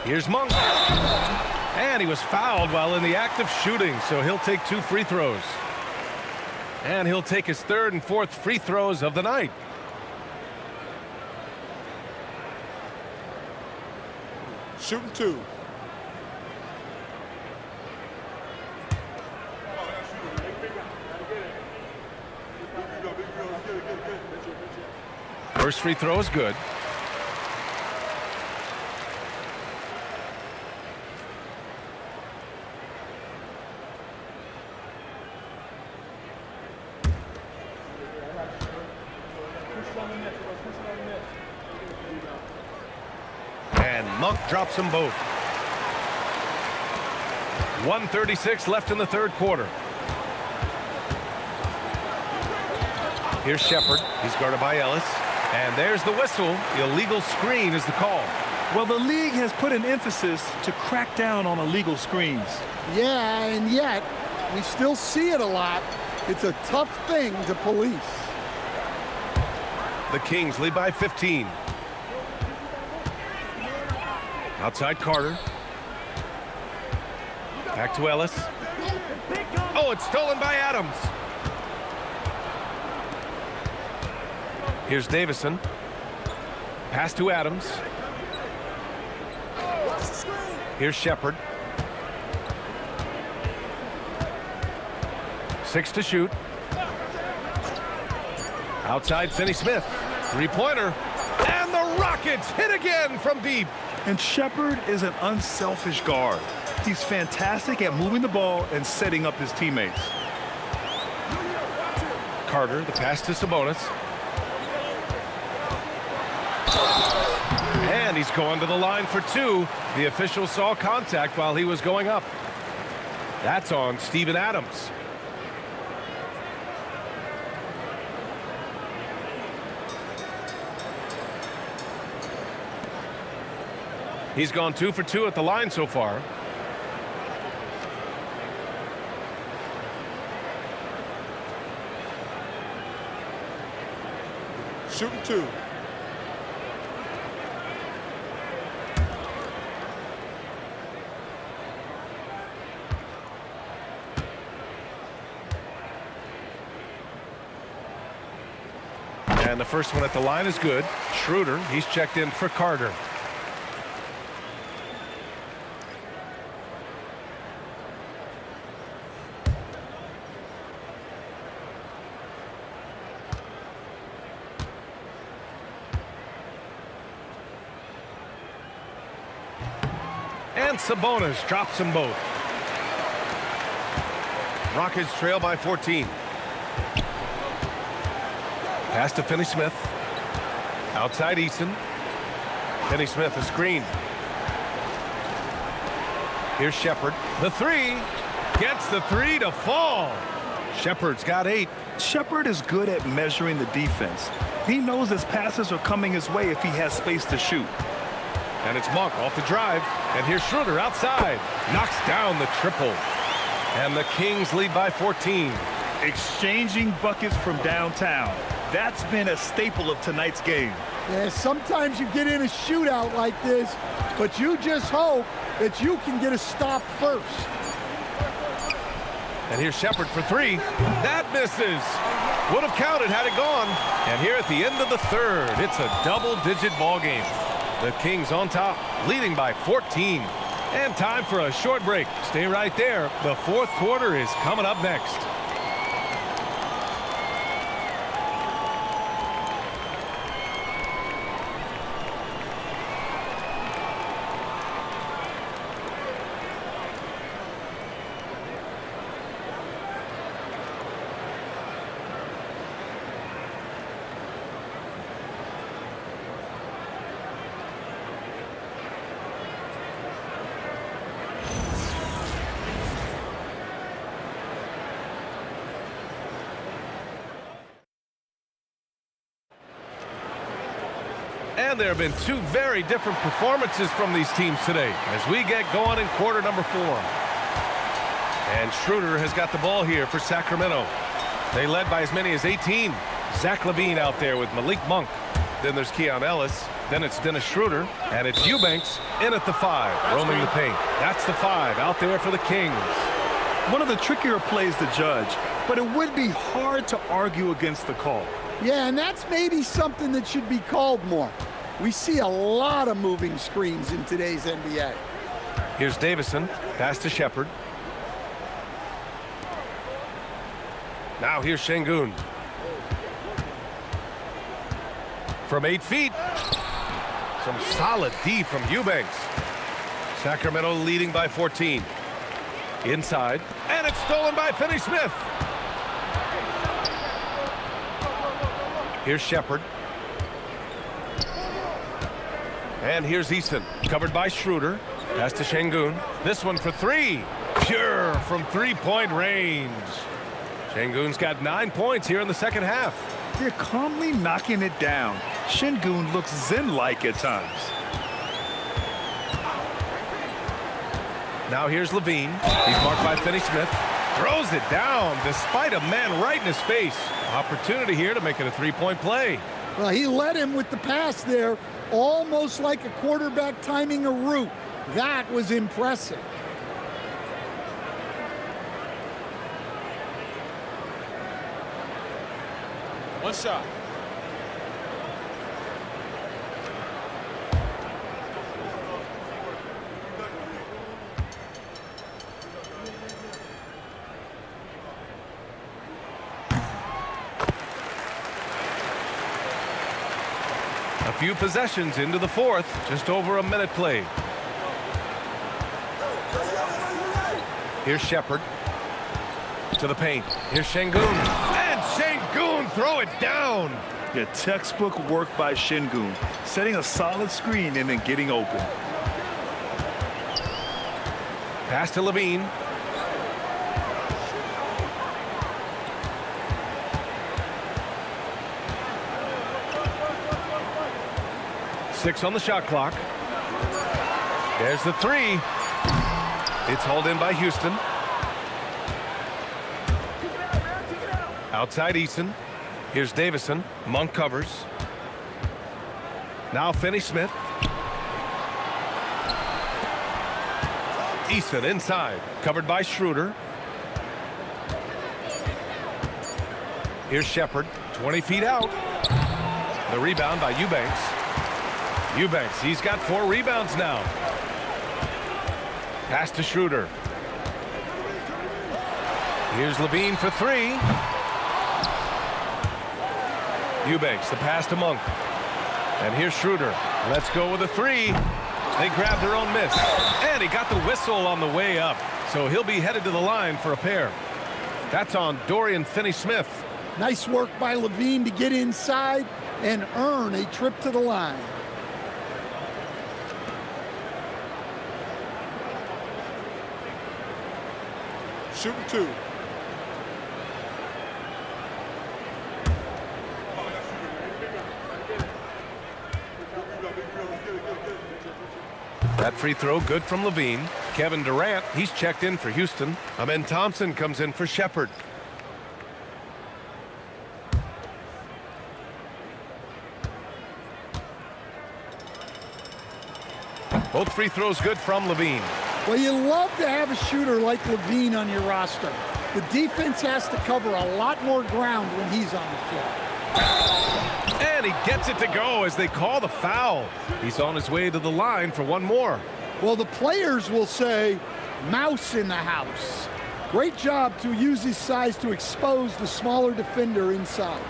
Here's Monk. And he was fouled while in the act of shooting, so he'll take 2 free throws. And he'll take his 3rd and 4th free throws of the night. Shooting 2. First free throw is good. And Monk drops them both. 1:36 left in the third quarter. Here's Shepard. He's guarded by Ellis. And there's the whistle. Illegal screen is the call. Well, the league has put an emphasis to crack down on illegal screens. Yeah, and yet we still see it a lot. It's a tough thing to police. The Kings lead by 15. Outside Carter. Back to Ellis. Oh, it's stolen by Adams. Here's Davison. Pass to Adams. Here's Shepard. 6 to shoot. Outside, Finney-Smith. Three-pointer. And the Rockets hit again from deep. And Shepard is an unselfish guard. He's fantastic at moving the ball and setting up his teammates. Carter, the pass to Sabonis. And he's going to the line for 2. The official saw contact while he was going up. That's on Steven Adams. He's gone 2 for 2 at the line so far. Shooting 2. And the first one at the line is good. Schroeder, he's checked in for Carter. And Sabonis drops them both. Rockets trail by 14. Pass to Finney-Smith. Outside Eason. Finney-Smith, a screen. Here's Shepard. The 3. Gets the 3 to fall. Shepard's got 8. Shepard is good at measuring the defense. He knows his passes are coming his way if he has space to shoot. And it's Monk off the drive. And here's Schroeder outside. Knocks down the triple. And the Kings lead by 14. Exchanging buckets from downtown. That's been a staple of tonight's game. Yeah, sometimes you get in a shootout like this, but you just hope that you can get a stop first. And here's Shepard for 3. That misses. Would have counted had it gone. And here at the end of the third, it's a double-digit ball game. The Kings on top, leading by 14. And time for a short break. Stay right there. The fourth quarter is coming up next. And there have been 2 very different performances from these teams today as we get going in quarter number 4. And Schroeder has got the ball here for Sacramento. They led by as many as 18. Zach LaVine out there with Malik Monk. Then there's Keon Ellis. Then it's Dennis Schroeder. And it's Eubanks in at the 5, roaming the paint. That's the 5 out there for the Kings. One of the trickier plays to judge, but it would be hard to argue against the call. Yeah, and that's maybe something that should be called more. We see a lot of moving screens in today's NBA. Here's Davison. Pass to Shepard. Now here's Şengün. From 8 feet. Some solid D from Eubanks. Sacramento leading by 14. Inside. And it's stolen by Finney-Smith. Here's Shepard. And here's Eason, covered by Schroeder. Pass to Şengün. This one for 3. Pure from three-point range. Şengün's got 9 points here in the second half. They're calmly knocking it down. Şengün looks zen-like at times. Now here's LaVine. He's marked by Finney-Smith. Throws it down despite a man right in his face. Opportunity here to make it a 3-point play. Well, he led him with the pass there, almost like a quarterback timing a route. That was impressive. One shot. A few possessions into the fourth, just over a minute played. Here's Shepard to the paint. Here's Şengün, and Şengün throw it down. Yeah, textbook work by Şengün, setting a solid screen and then getting open. Pass to Levine. Six on the shot clock. There's the three. It's hauled in by Houston. Outside Eason. Here's Davison. Monk covers. Now Finney-Smith. Eason inside. Covered by Schroeder. Here's Shepard. 20 feet out. The rebound by Eubanks. Eubanks, he's got 4 rebounds now. Pass to Schroeder. Here's Levine for 3. Eubanks, the pass to Monk. And here's Schroeder. Let's go with a 3. They grabbed their own miss. And he got the whistle on the way up. So he'll be headed to the line for a pair. That's on Dorian Finney-Smith. Nice work by Levine to get inside and earn a trip to the line. Shooting 2. That free throw good from Levine. Kevin Durant, he's checked in for Houston. Amen Thompson comes in for Shepard. Both free throws good from Levine. Well, you love to have a shooter like Levine on your roster. The defense has to cover a lot more ground when he's on the floor. And he gets it to go as they call the foul. He's on his way to the line for one more. Well, the players will say, mouse in the house. Great job to use his size to expose the smaller defender inside.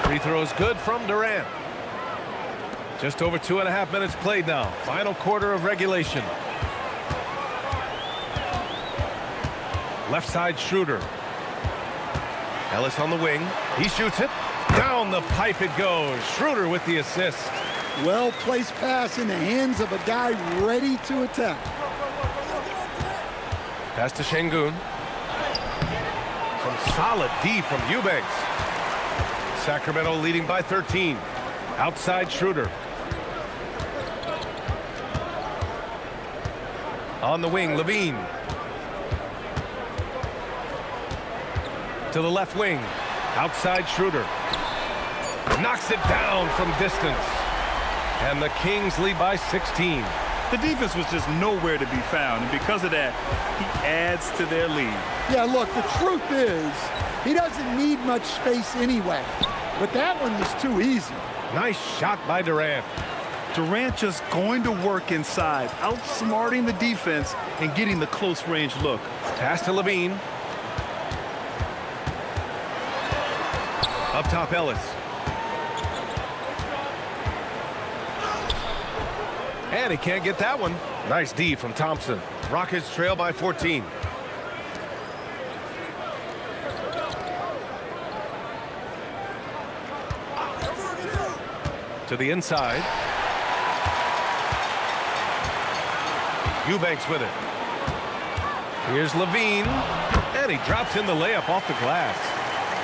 Free throws good from Durant. Just over 2.5 minutes played now. Final quarter of regulation. Left side Schroeder. Ellis on the wing. He shoots it. Down the pipe it goes. Schroeder with the assist. Well-placed pass in the hands of a guy ready to attack. Pass to Şengün. Some solid D from Eubanks. Sacramento leading by 13. Outside Schroeder. On the wing, Levine. To the left wing. Outside Schroeder. Knocks it down from distance. And the Kings lead by 16. The defense was just nowhere to be found, and because of that, he adds to their lead. Yeah, look, the truth is, he doesn't need much space anyway. But that one was too easy. Nice shot by Durant. Durant just going to work inside, outsmarting the defense and getting the close-range look. Pass to Levine. Up top, Ellis. And he can't get that one. Nice D from Thompson. Rockets trail by 14. To the inside. Eubanks with it. Here's Levine. And he drops in the layup off the glass.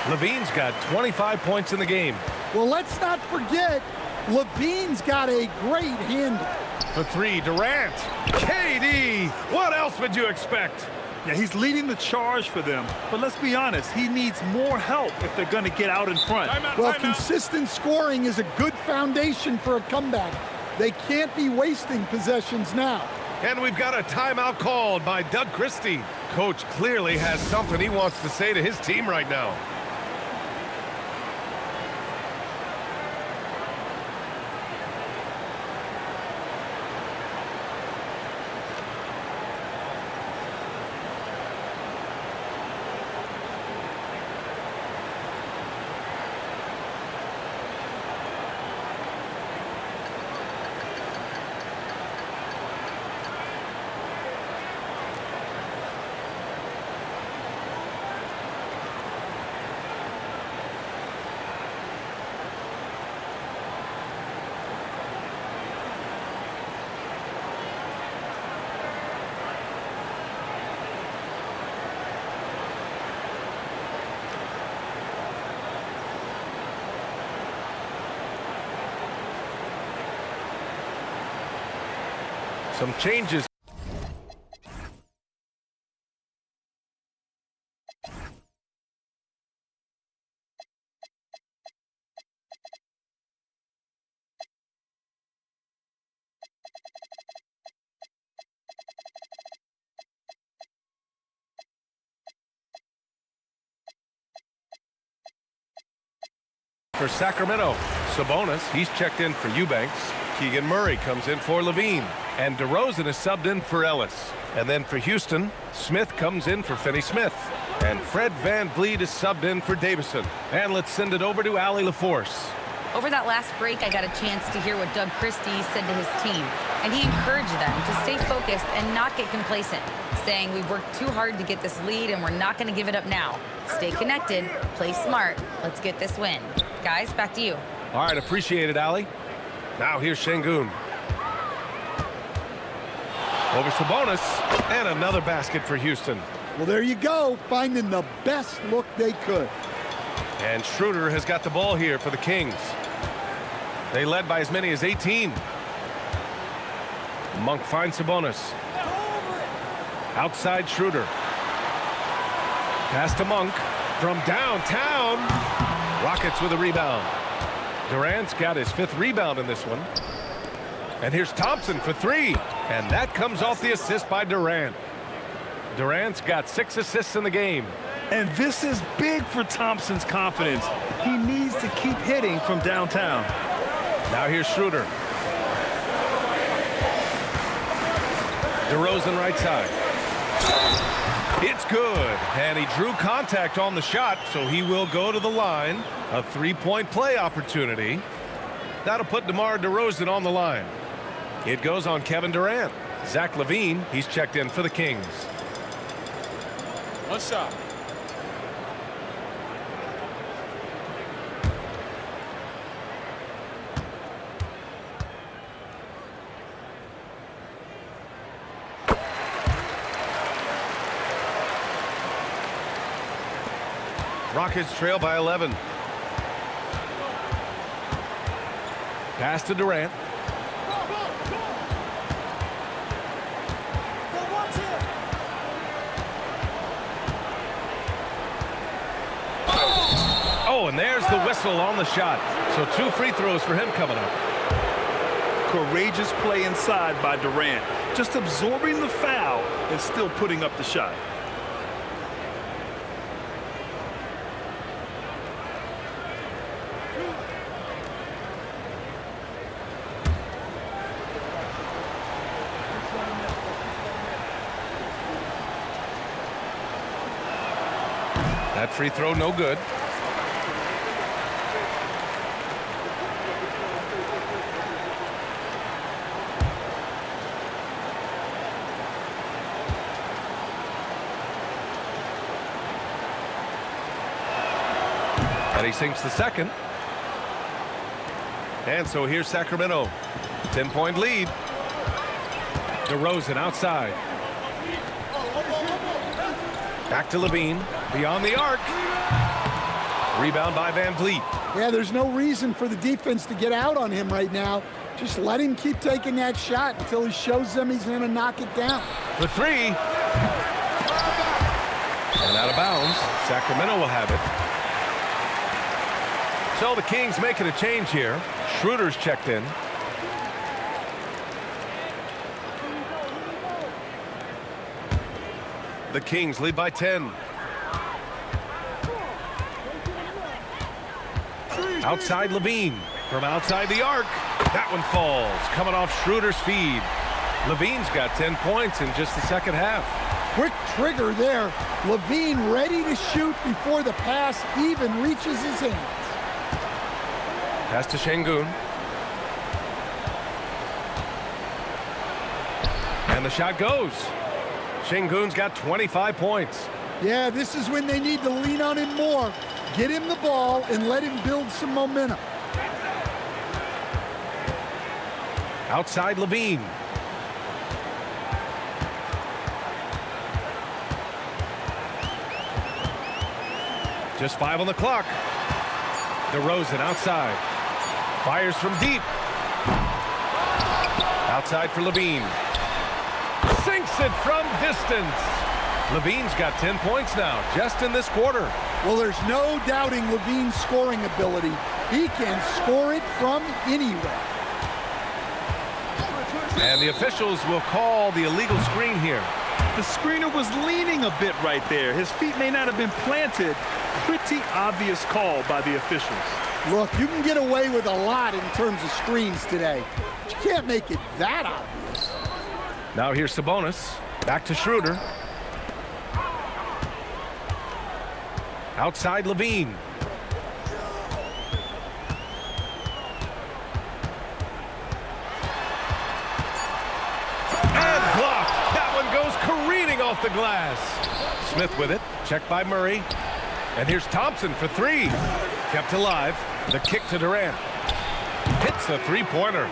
Levine's got 25 points in the game. Well, let's not forget, Levine's got a great handle. For 3, Durant. KD! What else would you expect? Yeah, he's leading the charge for them, but let's be honest, he needs more help if they're going to get out in front. Well, consistent scoring is a good foundation for a comeback. They can't be wasting possessions now. And we've got a timeout called by Doug Christie. Coach clearly has something he wants to say to his team right now. Some changes. For Sacramento, Sabonis, he's checked in for Eubanks. Keegan Murray comes in for Levine. And DeRozan is subbed in for Ellis. And then for Houston, Smith comes in for Finney-Smith. And Fred VanVleet is subbed in for Davison. And let's send it over to Allie LaForce. Over that last break, I got a chance to hear what Doug Christie said to his team. And he encouraged them to stay focused and not get complacent, saying we've worked too hard to get this lead and we're not going to give it up now. Stay connected, play smart, let's get this win. Guys, back to you. All right, appreciate it, Allie. Now here's Şengün. Over Sabonis, and another basket for Houston. Well, there you go, finding the best look they could. And Schroeder has got the ball here for the Kings. They led by as many as 18. Monk finds Sabonis. Outside Schroeder. Pass to Monk from downtown. Rockets with a rebound. Durant's got his 5th rebound in this one. And here's Thompson for 3. And that comes off the assist by Durant. Durant's got 6 assists in the game. And this is big for Thompson's confidence. He needs to keep hitting from downtown. Now here's Schroeder. DeRozan right side. It's good. And he drew contact on the shot, so he will go to the line. A 3-point play opportunity. That'll put DeMar DeRozan on the line. It goes on Kevin Durant. Zach LaVine, he's checked in for the Kings. One shot. Rockets trail by 11. Pass to Durant. Oh, and there's the whistle on the shot. So 2 free throws for him coming up. Courageous play inside by Durant. Just absorbing the foul and still putting up the shot. That free throw no good. And he sinks the second. And so here's Sacramento. 10-point lead. DeRozan outside. Back to Levine. Beyond the arc. Rebound by VanVleet. Yeah, there's no reason for the defense to get out on him right now. Just let him keep taking that shot until he shows them he's going to knock it down. For 3. Out of bounds. Sacramento will have it. So the Kings making a change here. Schroeder's checked in. The Kings lead by 10. Outside Levine. From outside the arc. That one falls. Coming off Schroeder's feed. Levine's got 10 points in just the second half. Quick trigger there. Levine ready to shoot before the pass even reaches his hands. Pass to Şengün. And the shot goes. Şengün's got 25 points. Yeah, this is when they need to lean on him more. Get him the ball and let him build some momentum. Outside Levine. Just 5 on the clock. DeRozan outside. Fires from deep. Outside for Levine. Sinks it from distance. Levine's got 10 points now, just in this quarter. Well, there's no doubting Levine's scoring ability. He can score it from anywhere. And the officials will call the illegal screen here. The screener was leaning a bit right there. His feet may not have been planted. Pretty obvious call by the officials. Look, you can get away with a lot in terms of screens today. But you can't make it that obvious. Now here's Sabonis. Back to Schroeder. Outside Levine. And blocked. That one goes careening off the glass. Smith with it. Checked by Murray. And here's Thompson for 3. Kept alive. The kick to Durant. Hits the three-pointer.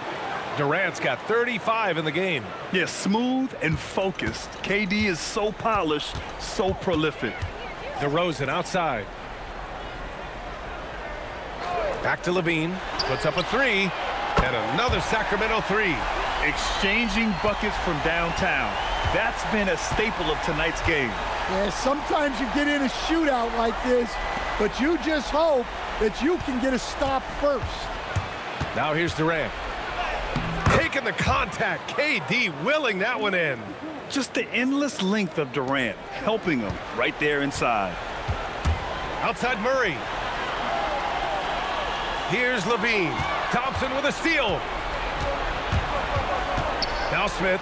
Durant's got 35 in the game. Yeah, smooth and focused. KD is so polished, so prolific. DeRozan outside. Back to Levine. Puts up a 3. And another Sacramento 3. Exchanging buckets from downtown. That's been a staple of tonight's game. Yeah, sometimes you get in a shootout like this, but you just hope that you can get a stop first. Now here's Durant. Taking the contact. KD willing that one in. Just the endless length of Durant, helping him right there inside. Outside Murray. Here's Levine. Thompson with a steal. Now Smith.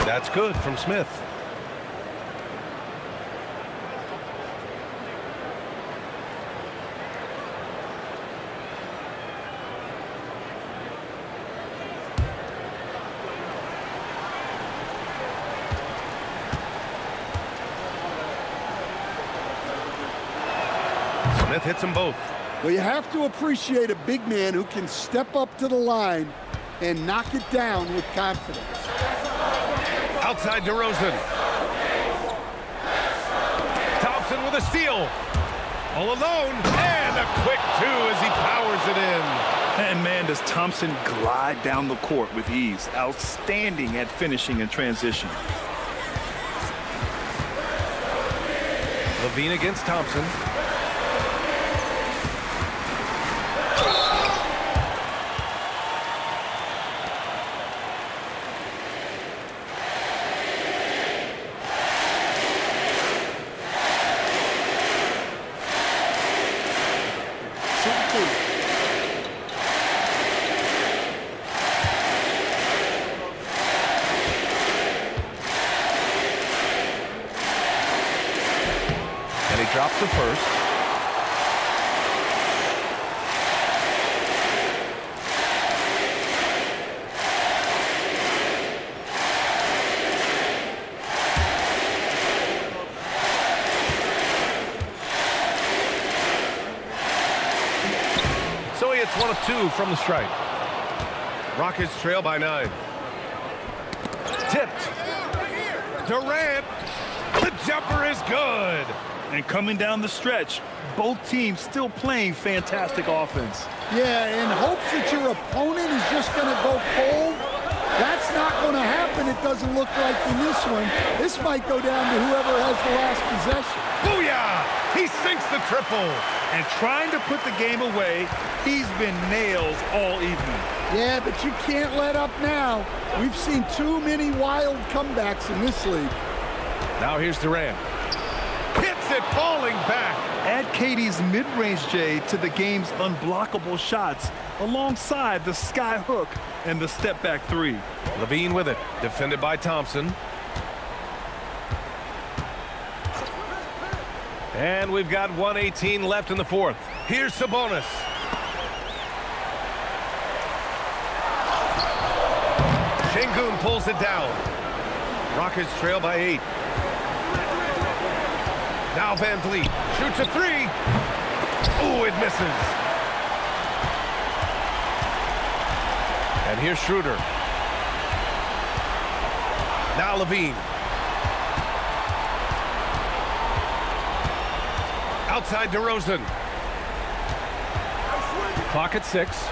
That's good from Smith. Smith hits them both. Well, you have to appreciate a big man who can step up to the line and knock it down with confidence. Outside DeRozan. Thompson with a steal. All alone. And a quick 2 as he powers it in. And man, does Thompson glide down the court with ease. Outstanding at finishing in transition. Levine against Thompson. Drops the first. 2 from the stripe. Rockets trail by 9. Tipped. Durant. The jumper is good. And coming down the stretch, both teams still playing fantastic offense. Yeah, in hopes that your opponent is just going to go cold. That's not going to happen, it doesn't look like in this one. This might go down to whoever has the last possession. Booyah! He sinks the triple. And trying to put the game away, he's been nails all evening. Yeah, but you can't let up now. We've seen too many wild comebacks in this league. Now here's Durant. Hits it falling back. Add KD's mid-range J to the game's unblockable shots alongside the sky hook and the step-back 3. Levine with it, defended by Thompson. And we've got 1:18 left in the fourth. Here's Sabonis. Şengün pulls it down. Rockets trail by 8. Now Van Vliet shoots a 3. Ooh, it misses. And here's Schroeder. Now Levine. Outside DeRozan. Clock at 6.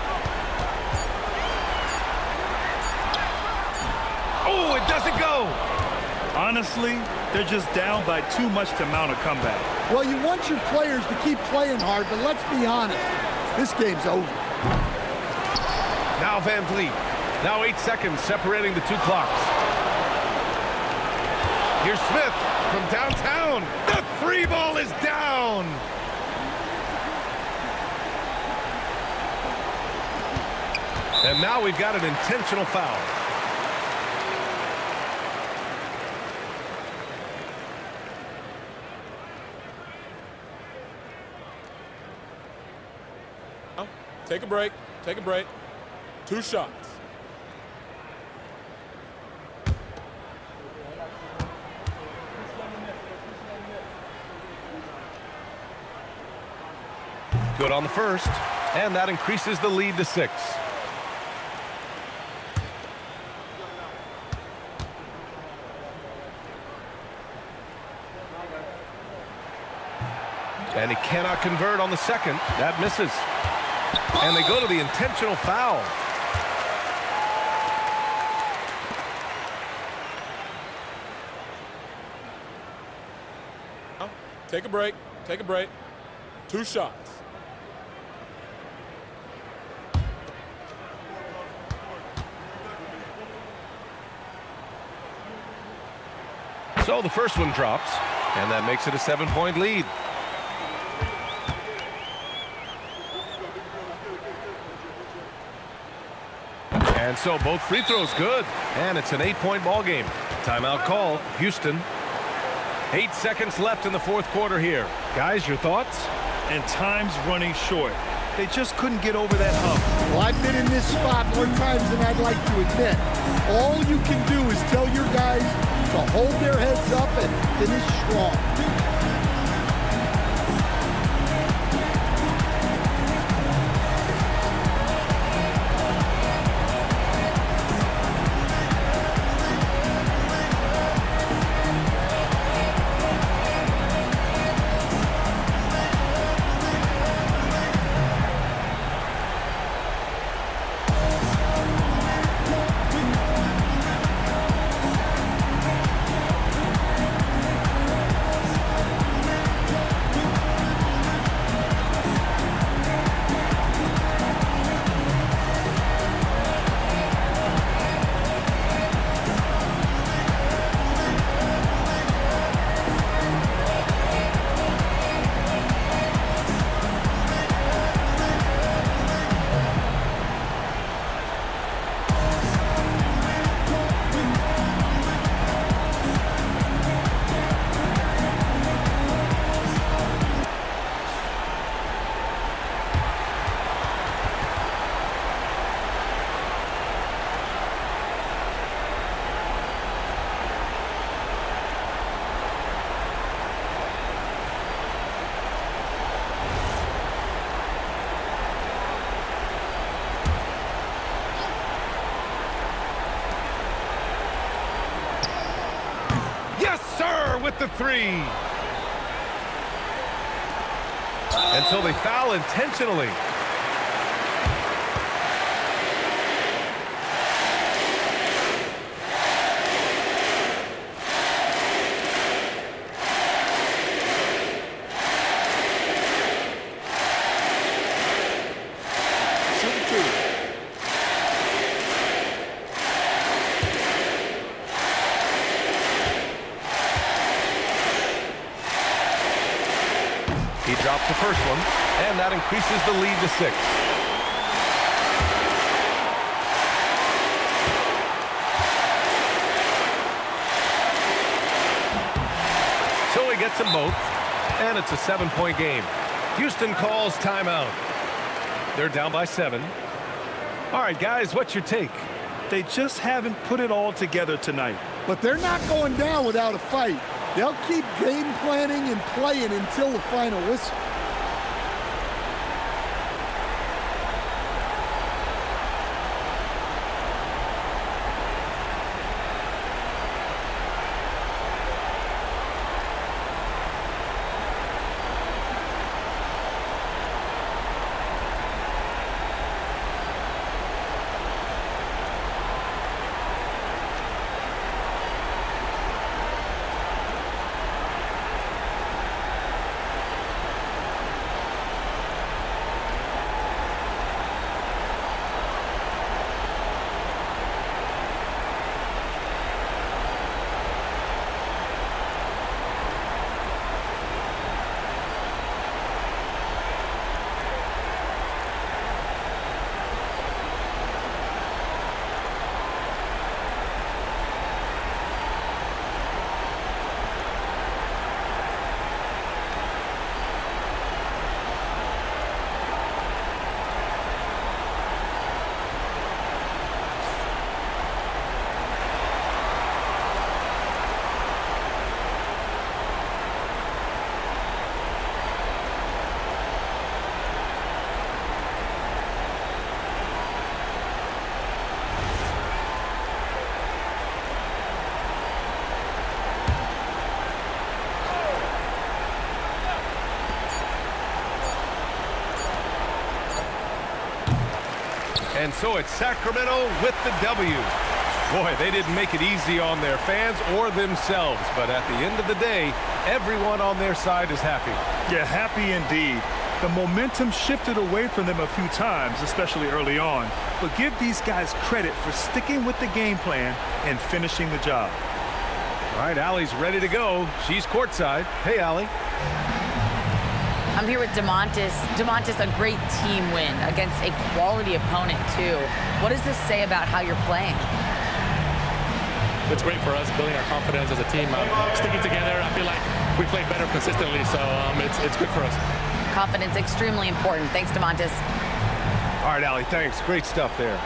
Oh, it doesn't go. Honestly, they're just down by too much to mount a comeback. Well, you want your players to keep playing hard, but let's be honest. This game's over. Now Van Vliet. Now 8 seconds separating the two clocks. Here's Smith from downtown. The 3 ball is down. And now we've got an intentional foul. Take a break. Take a break. 2 shots. Good on the first, and that increases the lead to 6. And he cannot convert on the second. That misses. And they go to the intentional foul. Take a break. Take a break. 2 shots. So the first one drops, and that makes it a 7-point lead. And so both free throws good, and it's an 8-point ball game. Timeout call, Houston. 8 seconds left in the fourth quarter here. Guys, your thoughts? And time's running short. They just couldn't get over that hump. Well, I've been in this spot more times than I'd like to admit. All you can do is tell your guys to hold their heads up and finish strong. with the three. And so they foul intentionally. He drops the first one, and that increases the lead to 6. So he gets them both, and it's a 7-point game. Houston calls timeout. They're down by 7. All right, guys, what's your take? They just haven't put it all together tonight. But they're not going down without a fight. They'll keep game planning and playing until the final whistle. And so it's Sacramento with the W. Boy, they didn't make it easy on their fans or themselves, but at the end of the day, everyone on their side is happy. Yeah, happy indeed. The momentum shifted away from them a few times, especially early on. But give these guys credit for sticking with the game plan and finishing the job. All right, Allie's ready to go. She's courtside. Hey, Allie. I'm here with DeMontis. DeMontis, a great team win against a quality opponent, too. What does this say about how you're playing? It's great for us, building our confidence as a team, sticking together. I feel like we play better consistently, so it's good for us. Confidence, extremely important. Thanks, DeMontis. All right, Allie, thanks. Great stuff there.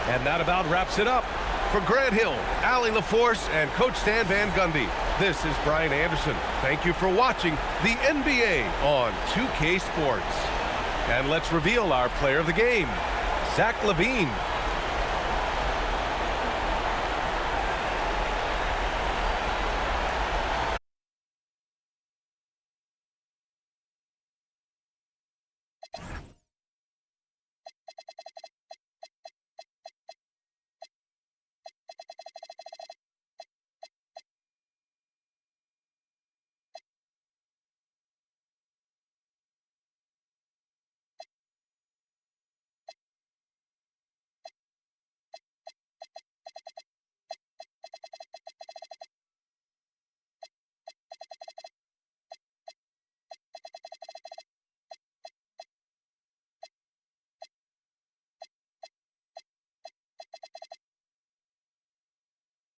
And that about wraps it up. For Grant Hill, Allie LaForce, and Coach Stan Van Gundy, this is Brian Anderson. Thank you for watching the NBA on 2K Sports. And let's reveal our player of the game, Zach LaVine.